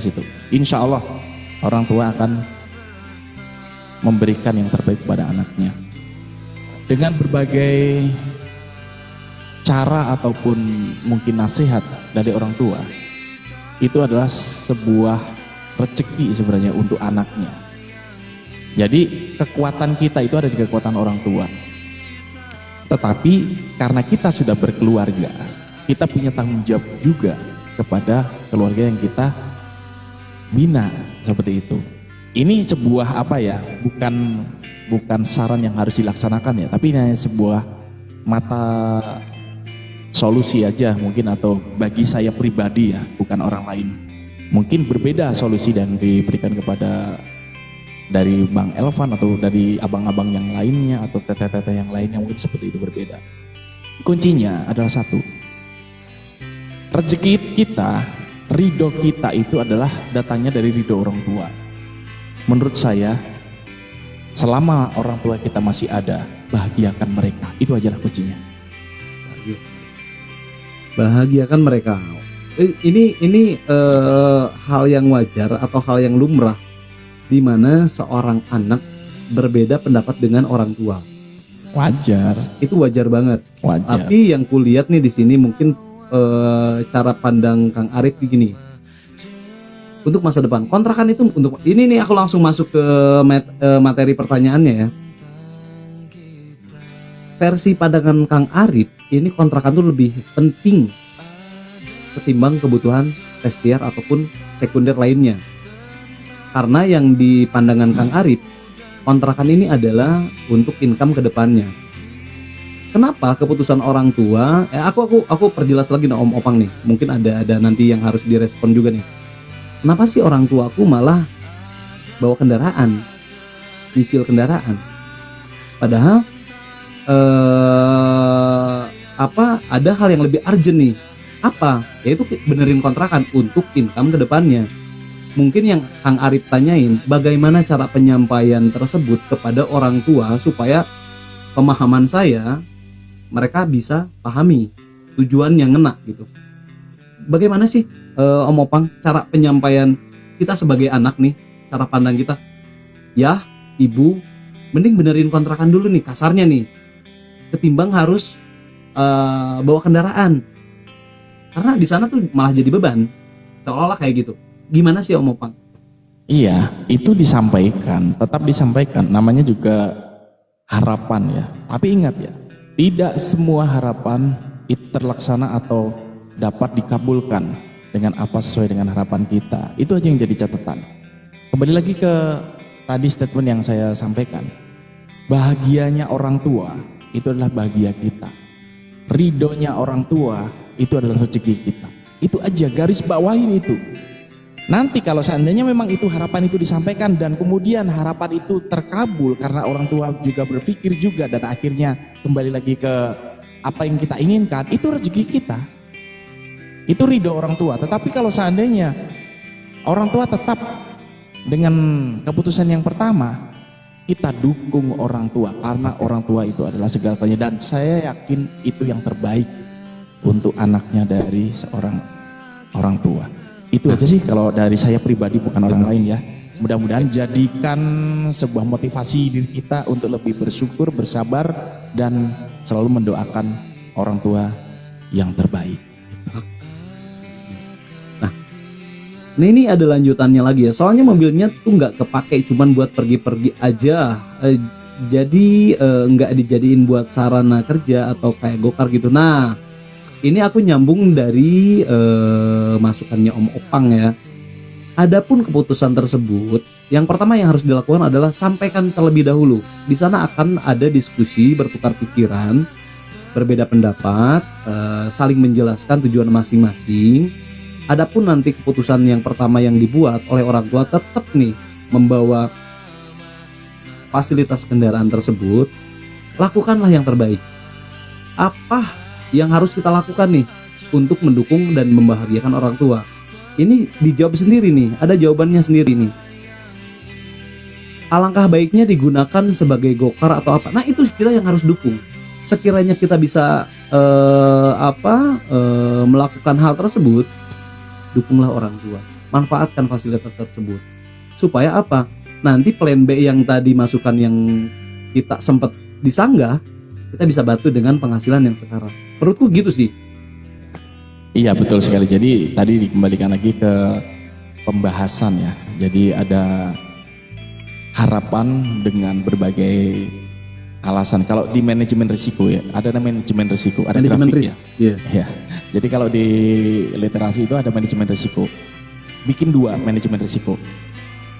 situ. Insya Allah orang tua akan memberikan yang terbaik kepada anaknya dengan berbagai cara ataupun mungkin nasihat dari orang tua. Itu adalah sebuah rezeki sebenarnya untuk anaknya. Jadi kekuatan kita itu ada di kekuatan orang tua. Tetapi karena kita sudah berkeluarga, kita punya tanggung jawab juga kepada keluarga yang kita bina seperti itu. Ini sebuah bukan saran yang harus dilaksanakan ya, tapi ini sebuah mata solusi aja mungkin, atau bagi saya pribadi ya, bukan orang lain. Mungkin berbeda solusi yang diberikan kepada dari Bang Elvan atau dari abang-abang yang lainnya atau teteh-teteh yang lainnya, mungkin seperti itu berbeda. Kuncinya adalah satu, rezeki kita, ridho kita itu adalah datangnya dari ridho orang tua. Menurut saya, selama orang tua kita masih ada, bahagiakan mereka. Itu ajalah kuncinya. Bahagiakan mereka. Ini hal yang wajar atau hal yang lumrah, di mana seorang anak berbeda pendapat dengan orang tua. Wajar. Itu wajar banget. Wajar. Tapi yang kulihat nih di sini mungkin cara pandang Kang Arif begini. Untuk masa depan, kontrakan itu untuk ini nih, aku langsung masuk ke materi pertanyaannya ya. Versi pandangan Kang Arif, ini kontrakan itu lebih penting ketimbang kebutuhan tersier ataupun sekunder lainnya. Karena yang di pandangan Kang Arif, kontrakan ini adalah untuk income ke depannya. Kenapa keputusan orang tua? Aku perjelas lagi nih Om Opang nih. Mungkin ada nanti yang harus direspon juga nih. Kenapa sih orang tuaku malah bawa kendaraan, nyicil kendaraan? Padahal ada hal yang lebih urgent nih. Apa? Yaitu benerin kontrakan untuk income ke depannya. Mungkin yang Kang Arif tanyain, bagaimana cara penyampaian tersebut kepada orang tua supaya pemahaman saya mereka bisa pahami tujuan yang ngena gitu. Bagaimana sih Om Opang cara penyampaian kita sebagai anak nih, cara pandang kita? Ya, ibu, mending benerin kontrakan dulu nih, kasarnya nih, ketimbang harus bawa kendaraan. Karena di sana tuh malah jadi beban, seolah-olah kayak gitu. Gimana sih Om Opang? Iya, itu disampaikan, tetap disampaikan. Namanya juga harapan ya. Tapi ingat ya, tidak semua harapan itu terlaksana atau dapat dikabulkan dengan apa sesuai dengan harapan kita. Itu aja yang jadi catatan. Kembali lagi ke tadi statement yang saya sampaikan. Bahagianya orang tua itu adalah bahagia kita. Ridhonya orang tua itu adalah rezeki kita. Itu aja, garis bawahin itu. Nanti kalau seandainya memang itu harapan itu disampaikan dan kemudian harapan itu terkabul karena orang tua juga berpikir juga dan akhirnya kembali lagi ke apa yang kita inginkan, itu rezeki kita. Itu ridho orang tua. Tetapi kalau seandainya orang tua tetap dengan keputusan yang pertama, kita dukung orang tua karena orang tua itu adalah segalanya, dan saya yakin itu yang terbaik untuk anaknya dari seorang orang tua. Itu aja sih kalau dari saya pribadi, bukan orang lain ya. Mudah-mudahan jadikan sebuah motivasi diri kita untuk lebih bersyukur, bersabar, dan selalu mendoakan orang tua yang terbaik. Nah ini ada lanjutannya lagi ya, soalnya mobilnya tuh nggak kepake, cuman buat pergi-pergi aja, jadi nggak dijadiin buat sarana kerja atau kayak gokar gitu. Nah ini aku nyambung dari masukannya Om Opang ya. Adapun keputusan tersebut, yang pertama yang harus dilakukan adalah sampaikan terlebih dahulu. Di sana akan ada diskusi, bertukar pikiran, berbeda pendapat, saling menjelaskan tujuan masing-masing. Adapun nanti keputusan yang pertama yang dibuat oleh orang tua tetap nih membawa fasilitas kendaraan tersebut, lakukanlah yang terbaik. Apa yang harus kita lakukan nih untuk mendukung dan membahagiakan orang tua? Ini dijawab sendiri nih, ada jawabannya sendiri nih. Alangkah baiknya digunakan sebagai gokar atau apa. Nah itu kita yang harus dukung. Sekiranya kita bisa melakukan hal tersebut, dukunglah orang tua, manfaatkan fasilitas tersebut. Supaya apa? Nanti plan B yang tadi masukan yang kita sempat disanggah, kita bisa bantu dengan penghasilan yang sekarang. Menurutku gitu sih. Iya betul sekali. Jadi tadi dikembalikan lagi ke pembahasan ya. Jadi ada harapan dengan berbagai alasan. Kalau di manajemen risiko ya, ada manajemen risiko, ada Manajemen grafik risk. ya. Ya. Jadi kalau di literasi itu ada manajemen risiko. Bikin 2 manajemen risiko.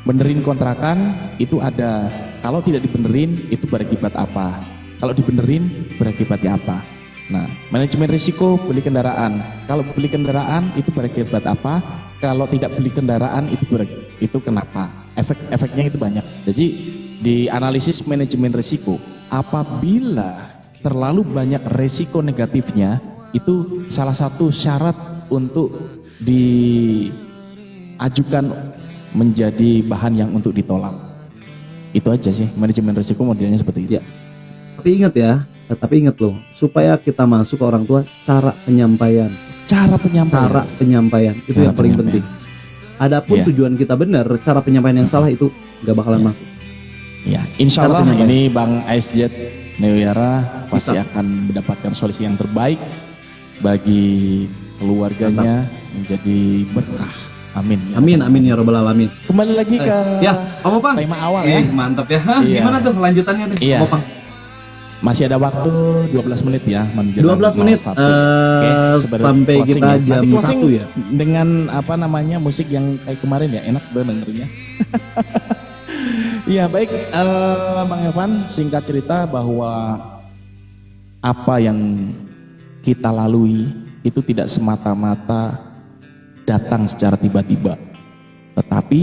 Benerin kontrakan itu ada. Kalau tidak dibenerin itu berakibat apa? Kalau dibenerin berakibatnya apa? Nah, manajemen risiko beli kendaraan. Kalau beli kendaraan itu berakibat apa? Kalau tidak beli kendaraan itu kenapa? Efeknya itu banyak. Jadi di analisis manajemen risiko, apabila terlalu banyak risiko negatifnya, itu salah satu syarat untuk diajukan menjadi bahan yang untuk ditolak. Itu aja sih manajemen risiko modelnya seperti itu. Ya. Tapi ingat loh, supaya kita masuk ke orang tua, cara penyampaian itu yang paling penting. Adapun tujuan kita benar, cara penyampaian yang salah itu nggak bakalan masuk. Ya, insya Allah ini Bang ASJ Neoyara pasti akan mendapatkan solusi yang terbaik bagi keluarganya, menjadi berkah. Amin. Amin ya robbal alamin. Kembali lagi ke Om Opang. tema awal ya. Mantap ya. Gimana tuh lanjutannya nih, Om Opang? Masih ada waktu 12 menit ya, 12 menit sampai kita jam 1 ya. Dengan musik yang kayak kemarin ya, enak banget dengernya. Iya baik, Bang Elvan, singkat cerita bahwa apa yang kita lalui itu tidak semata-mata datang secara tiba-tiba, tetapi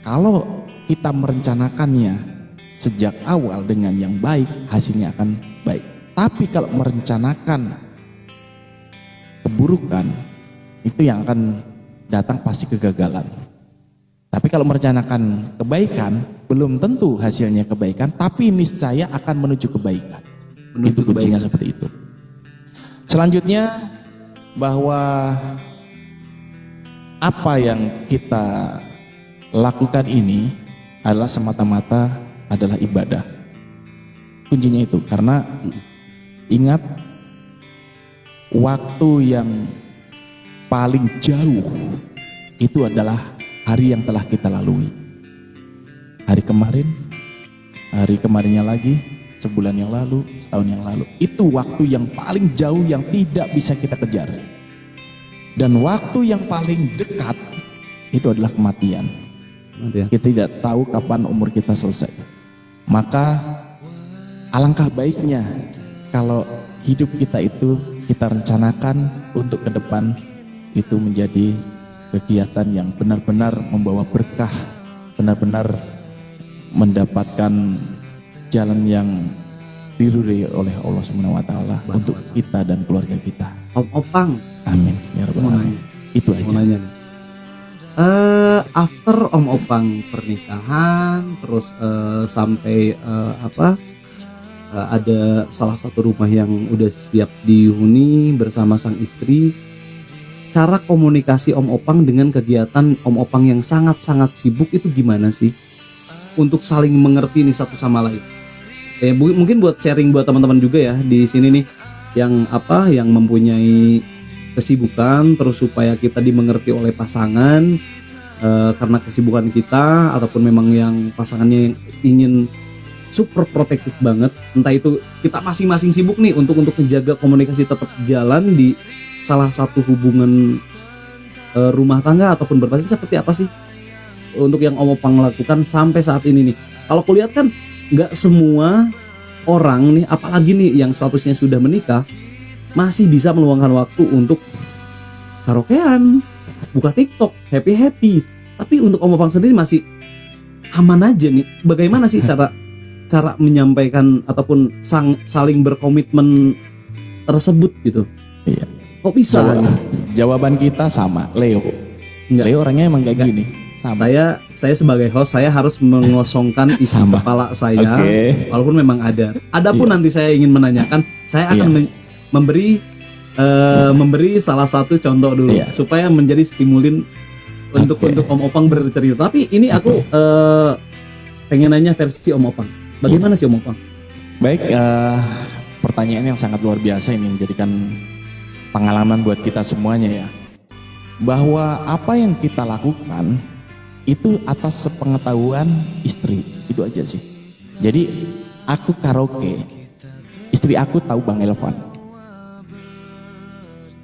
kalau kita merencanakannya sejak awal dengan yang baik, hasilnya akan baik. Tapi kalau merencanakan keburukan, itu yang akan datang pasti kegagalan. Tapi kalau merencanakan kebaikan, belum tentu hasilnya kebaikan, tapi niscaya akan menuju kebaikan. Itu kuncinya seperti itu. Selanjutnya, bahwa apa yang kita lakukan ini adalah semata-mata adalah ibadah. Kuncinya itu, karena ingat, waktu yang paling jauh itu adalah hari yang telah kita lalui. Hari kemarin, hari kemarinnya lagi, sebulan yang lalu, setahun yang lalu. Itu waktu yang paling jauh yang tidak bisa kita kejar. Dan waktu yang paling dekat itu adalah kematian. Kita tidak tahu kapan umur kita selesai. Maka alangkah baiknya kalau hidup kita itu kita rencanakan untuk ke depan itu menjadi kegiatan yang benar-benar membawa berkah, benar-benar mendapatkan jalan yang diridhoi oleh Allah Subhanahu wa taala untuk kita dan keluarga kita. Om Opang, Amin ya rabbal mau alamin. nanya. Itu Mau aja. nanya nih. After Om Opang pernikahan, terus sampai ada salah satu rumah yang udah siap dihuni bersama sang istri. Cara komunikasi Om Opang dengan kegiatan Om Opang yang sangat-sangat sibuk itu gimana sih? Untuk saling mengerti nih satu sama lain. Mungkin buat sharing buat teman-teman juga ya di sini nih yang mempunyai kesibukan, terus supaya kita dimengerti oleh pasangan karena kesibukan kita, ataupun memang yang pasangannya yang ingin super protektif banget, entah itu kita masing-masing sibuk nih untuk menjaga komunikasi tetap jalan di salah satu hubungan rumah tangga ataupun berpasangan. Seperti apa sih untuk yang Om Opang lakukan sampai saat ini nih? Kalau kulihat kan nggak semua orang nih, apalagi nih yang statusnya sudah menikah, masih bisa meluangkan waktu untuk karaokean, buka TikTok, happy. Tapi untuk Om Opang sendiri masih aman aja nih. Bagaimana sih cara menyampaikan ataupun saling berkomitmen tersebut gitu? Iya. Kok bisa? Jawaban kita sama, Leo. Enggak. Leo orangnya emang kayak gini. Sama. Saya sebagai host, saya harus mengosongkan isi Sama. kepala saya, Oke. walaupun memang ada. Adapun nanti saya ingin menanyakan, saya akan memberi salah satu contoh dulu supaya menjadi stimulin untuk Om Opang bercerita. Tapi ini aku pengen nanya versi Om Opang. Bagaimana sih Om Opang? Baik, pertanyaan yang sangat luar biasa ini menjadikan pengalaman buat kita semuanya ya. Bahwa apa yang kita lakukan itu atas sepengetahuan istri, itu aja sih. Jadi aku karaoke, istri aku tahu Bang Elvan.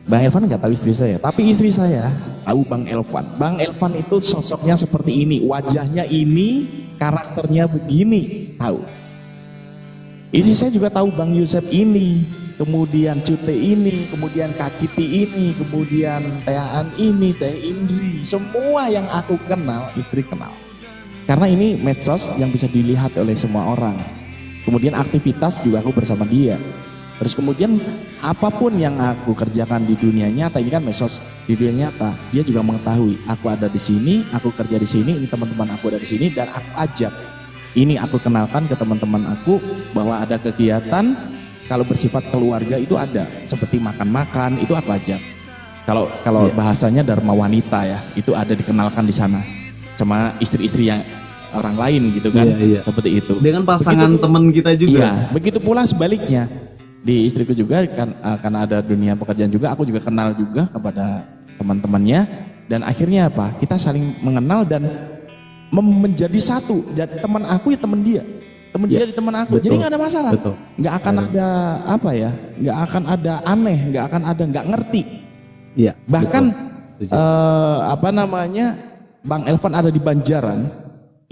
Bang Elvan nggak tahu istri saya, tapi istri saya tahu Bang Elvan. Bang Elvan itu sosoknya seperti ini, wajahnya ini, karakternya begini, tahu. Istri saya juga tahu Bang Yusef ini, kemudian Cute ini, kemudian Kak Kiti ini, kemudian Teh Aan ini, Teh Indri, semua yang aku kenal, istri kenal. Karena ini medsos yang bisa dilihat oleh semua orang. Kemudian aktivitas juga aku bersama dia. Terus kemudian apapun yang aku kerjakan di dunia nyata, ini kan medsos di dunia nyata, dia juga mengetahui aku ada di sini, aku kerja di sini, ini teman-teman aku ada di sini, dan aku ajak. Ini aku kenalkan ke teman-teman aku bahwa ada kegiatan kalau bersifat keluarga itu ada, seperti makan-makan itu aku ajak. Kalau bahasanya Dharma Wanita ya, itu ada dikenalkan di sana sama istri-istri yang orang lain gitu kan, seperti itu. Dengan pasangan teman kita juga. Iya, begitu pula sebaliknya. Di istriku juga kan, karena ada dunia pekerjaan juga, aku juga kenal juga kepada teman-temannya, dan akhirnya apa? Kita saling mengenal dan menjadi satu. Jadi teman aku ya teman dia, teman dia di teman aku. Jadi nggak ada masalah, nggak akan ada apa ya, nggak akan ada aneh, nggak akan ada nggak ngerti. Iya. Bahkan Bang Elvan ada di Banjaran,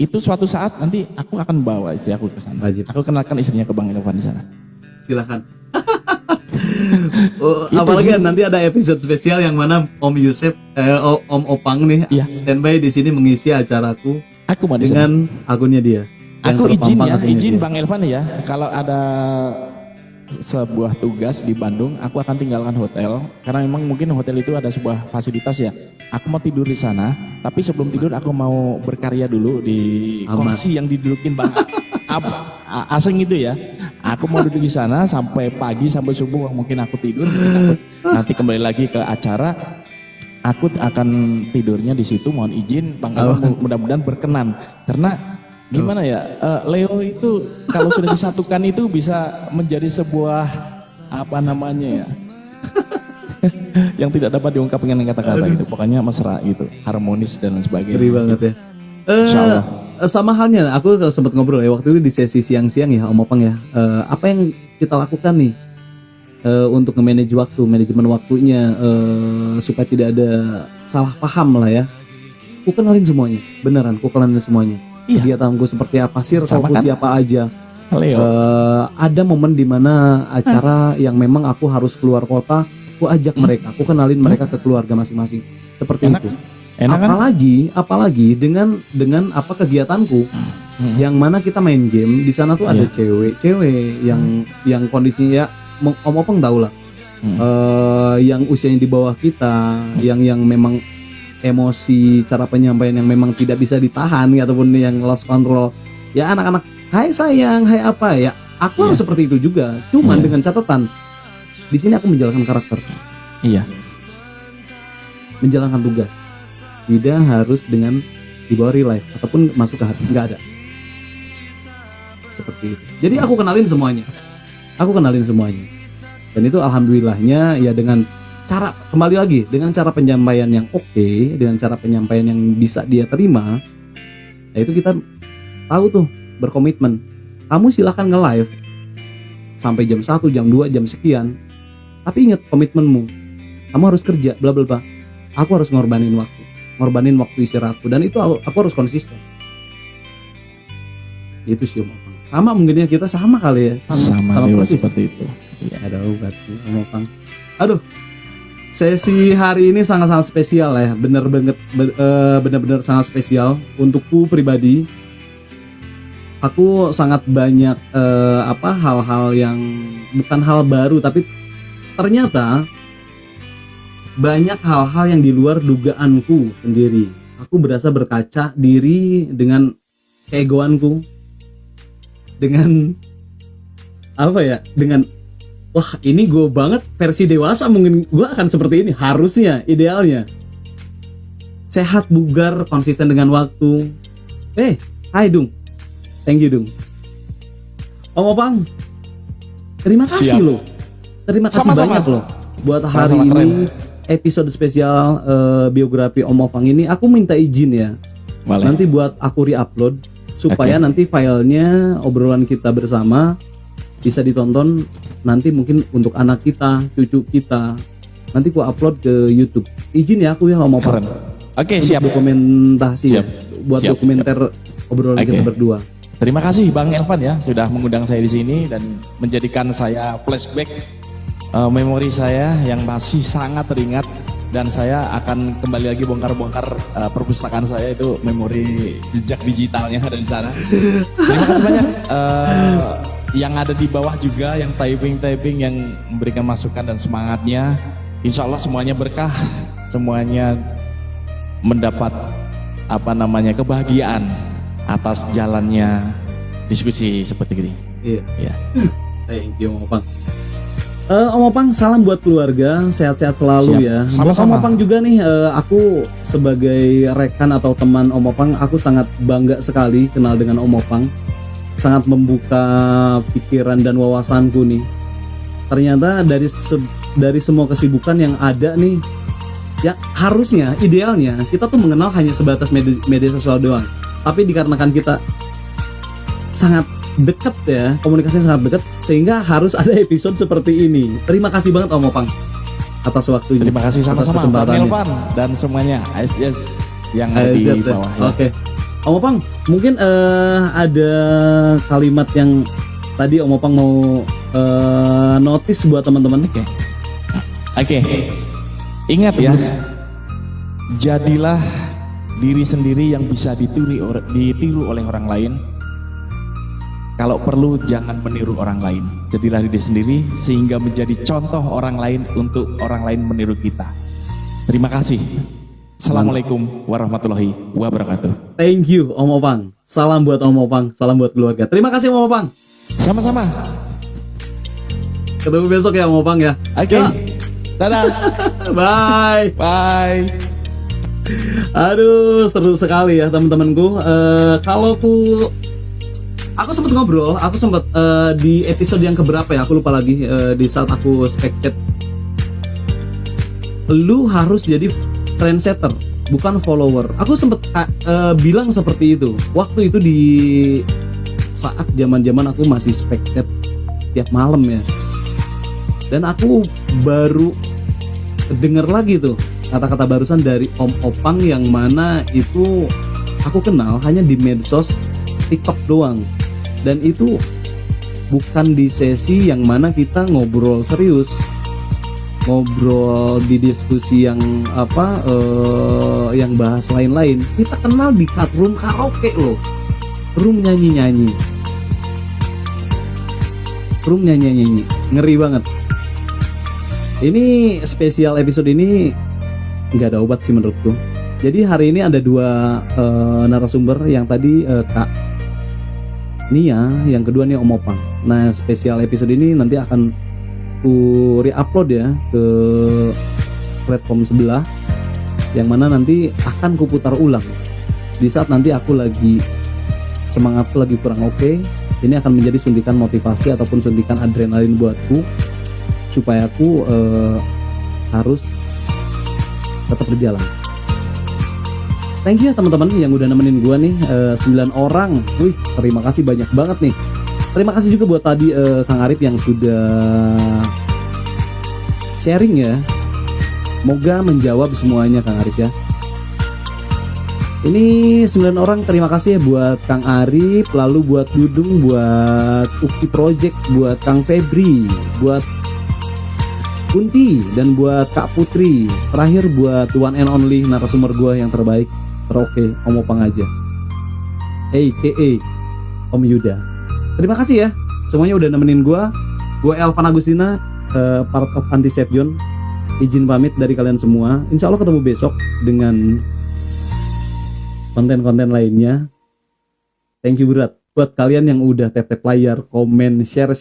itu suatu saat nanti aku akan bawa istri aku ke sana. Aku kenalkan istrinya ke Bang Elvan di sana. Silakan. Apalagi nanti ada episode spesial yang mana Om Yusef, Om Opang nih standby di sini mengisi acaraku. Aku mau dengan akunnya dia. Aku izin Bang Elvan ya. Kalau ada sebuah tugas di Bandung, aku akan tinggalkan hotel karena memang mungkin hotel itu ada sebuah fasilitas ya. Aku mau tidur di sana, tapi sebelum tidur aku mau berkarya dulu di kursi yang didudukin Bang Aseng itu ya. Aku mau duduk di sana sampai pagi, sampai subuh mungkin aku tidur, nanti kembali lagi ke acara. Aku akan tidurnya di situ. Mohon izin Bang Elvan, mudah-mudahan berkenan. Karena gimana ya, Leo itu kalau sudah disatukan itu bisa menjadi sebuah apa namanya ya, yang tidak dapat diungkap dengan kata-kata gitu. Pokoknya mesra gitu, harmonis dan lain sebagainya. Ngeri banget ya. Sama halnya, aku sempat ngobrol ya waktu itu di sesi siang-siang ya Om Opang ya. Apa yang kita lakukan nih untuk nge-manage waktu, manajemen waktunya supaya tidak ada salah paham lah ya. Ku kenalin semuanya, beneran ku kenalin semuanya. Kegiatan gue seperti apa, circleku siapa aja. Leo. Ada momen dimana acara yang memang aku harus keluar kota, aku ajak mereka, aku kenalin mereka ke keluarga masing-masing. Seperti Enak. itu. Enak kan? Apalagi dengan apa kegiatanku, yang mana kita main game di sana tuh ada cewek yang kondisinya om-om tahu lah, yang usianya di bawah kita, yang memang emosi, cara penyampaian yang memang tidak bisa ditahan ataupun yang lost control. Ya anak-anak, hai sayang, hai apa ya, aku harus seperti itu juga. Cuman dengan catatan, di sini aku menjalankan karakter. Iya. Menjalankan tugas. Tidak harus dengan dibawa real life ataupun masuk ke hati, nggak ada. Seperti itu. Jadi aku kenalin semuanya. Dan itu alhamdulillahnya ya dengan cara, kembali lagi, dengan cara penyampaian yang oke, dengan cara penyampaian yang bisa dia terima, ya itu kita tahu tuh, berkomitmen. Kamu silahkan nge-live sampai jam 1, jam 2, jam sekian. Tapi ingat komitmenmu. Kamu harus kerja, bla bla bla. Aku harus ngorbanin waktu istirahatku, dan itu aku harus konsisten. Itu sih Om Opang. Sama mungkinnya kita sama kali ya, sama Leo, persis seperti itu. Iya. Ada berarti Om Opang. Aduh, sesi hari ini sangat-sangat spesial ya, benar-benar sangat spesial untukku pribadi. Aku sangat banyak hal-hal yang bukan hal baru, tapi ternyata banyak hal-hal yang di luar dugaanku sendiri. Aku berasa berkaca diri dengan keegoanku, dengan dengan wah ini gue banget versi dewasa, mungkin gue akan seperti ini harusnya, idealnya sehat, bugar, konsisten dengan waktu. Hai Dung, thank you Dung. Om Opang, terima kasih loh, terima kasih banyak loh buat hari ini episode spesial biografi Om Opang ini. Aku minta izin ya, nanti buat aku re-upload supaya nanti filenya obrolan kita bersama bisa ditonton nanti, mungkin untuk anak kita, cucu kita. Nanti aku upload ke YouTube. Izin ya aku ya Om Opang. Oke, siap. Dokumentasi ya, buat dokumenter obrolan kita berdua. Terima kasih Bang Elvan ya sudah mengundang saya di sini dan menjadikan saya flashback memori saya yang masih sangat teringat, dan saya akan kembali lagi bongkar-bongkar perpustakaan saya, itu memori jejak digitalnya ada di sana. Terima kasih banyak yang ada di bawah juga, yang typing yang memberikan masukan dan semangatnya. Insya Allah semuanya berkah, semuanya mendapat kebahagiaan atas jalannya diskusi seperti ini. Iya. Thank you Om Opang. Om Opang, salam buat keluarga, sehat-sehat selalu. Siap. Ya. Sama-sama. Om Opang juga nih, aku sebagai rekan atau teman Om Opang, aku sangat bangga sekali kenal dengan Om Opang. Sangat membuka pikiran dan wawasanku nih. Ternyata dari semua kesibukan yang ada nih, ya harusnya, idealnya kita tuh mengenal hanya sebatas media sosial doang. Tapi dikarenakan kita sangat dekat ya, komunikasinya sangat dekat, sehingga harus ada episode seperti ini. Terima kasih banget Om Opang atas waktunya. Terima kasih sama-sama Bang Elvan dan semuanya ASS yang di bawah ya. Oke. Om Opang, mungkin ada kalimat yang tadi Om Opang mau notice buat teman-teman. Oke. Ingat ya, jadilah diri sendiri yang bisa ditiru oleh orang lain. Kalau perlu jangan meniru orang lain. Jadilah diri sendiri sehingga menjadi contoh orang lain untuk orang lain meniru kita. Terima kasih. Assalamualaikum warahmatullahi wabarakatuh. Thank you Om Opang. Salam buat Om Opang, salam buat keluarga. Terima kasih Om Opang. Sama-sama. Ketemu besok ya Om Opang ya. Oke. Dadah. Bye. Bye. Aduh, seru sekali ya teman-temanku. Aku sempat ngobrol, di episode yang keberapa ya, aku lupa lagi, di saat aku spectate. Lu harus jadi trendsetter, bukan follower. Aku sempat bilang seperti itu. Waktu itu di saat zaman-zaman aku masih spectate tiap malam ya. Dan aku baru denger lagi tuh kata-kata barusan dari Om Opang, yang mana itu aku kenal hanya di medsos TikTok doang. Dan itu bukan di sesi yang mana kita ngobrol serius, ngobrol di diskusi yang yang bahas lain-lain. Kita kenal di room karaoke loh, room nyanyi-nyanyi, ngeri banget. Ini spesial episode ini nggak ada obat sih menurutku. Jadi hari ini ada dua narasumber, yang tadi Kak Nia, yang kedua nih Om Opang. Nah, spesial episode ini nanti akan ku re-upload ya ke platform sebelah, yang mana nanti akan ku putar ulang di saat nanti aku lagi semangatku lagi kurang oke. Ini akan menjadi suntikan motivasi ataupun suntikan adrenalin buatku, supaya aku harus tetap berjalan. Thank you ya teman-teman yang udah nemenin gua nih, 9 orang. Wih, terima kasih banyak banget nih. Terima kasih juga buat tadi Kang Arif yang sudah sharing ya. Moga menjawab semuanya Kang Arif ya. Ini 9 orang, terima kasih ya buat Kang Arif, lalu buat Dudung, buat Ukti Project, buat Kang Febri, buat Kunti, dan buat Kak Putri. Terakhir buat one and only narasumber gua yang terbaik, teroke, Om Opang aja, a.k.a. Om Yuda. Terima kasih ya semuanya udah nemenin gua. Gua Elvan Agustina, part of Anti Safe Zone. Izin pamit dari kalian semua. Insya Allah ketemu besok dengan konten-konten lainnya. Thank you berat buat kalian yang udah tap-tap layar, komen, share.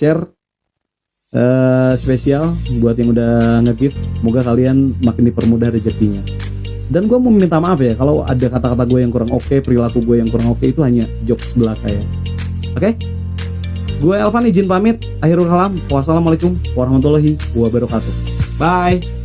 Spesial buat yang udah nge-gift. Moga kalian makin dipermudah rezekinya. Dan gue mau minta maaf ya kalau ada kata-kata gue yang kurang oke, perilaku gue yang kurang oke, itu hanya jokes belaka ya. Oke? Gue Elvan izin pamit. Akhirul kalam. Wassalamualaikum warahmatullahi wabarakatuh. Bye.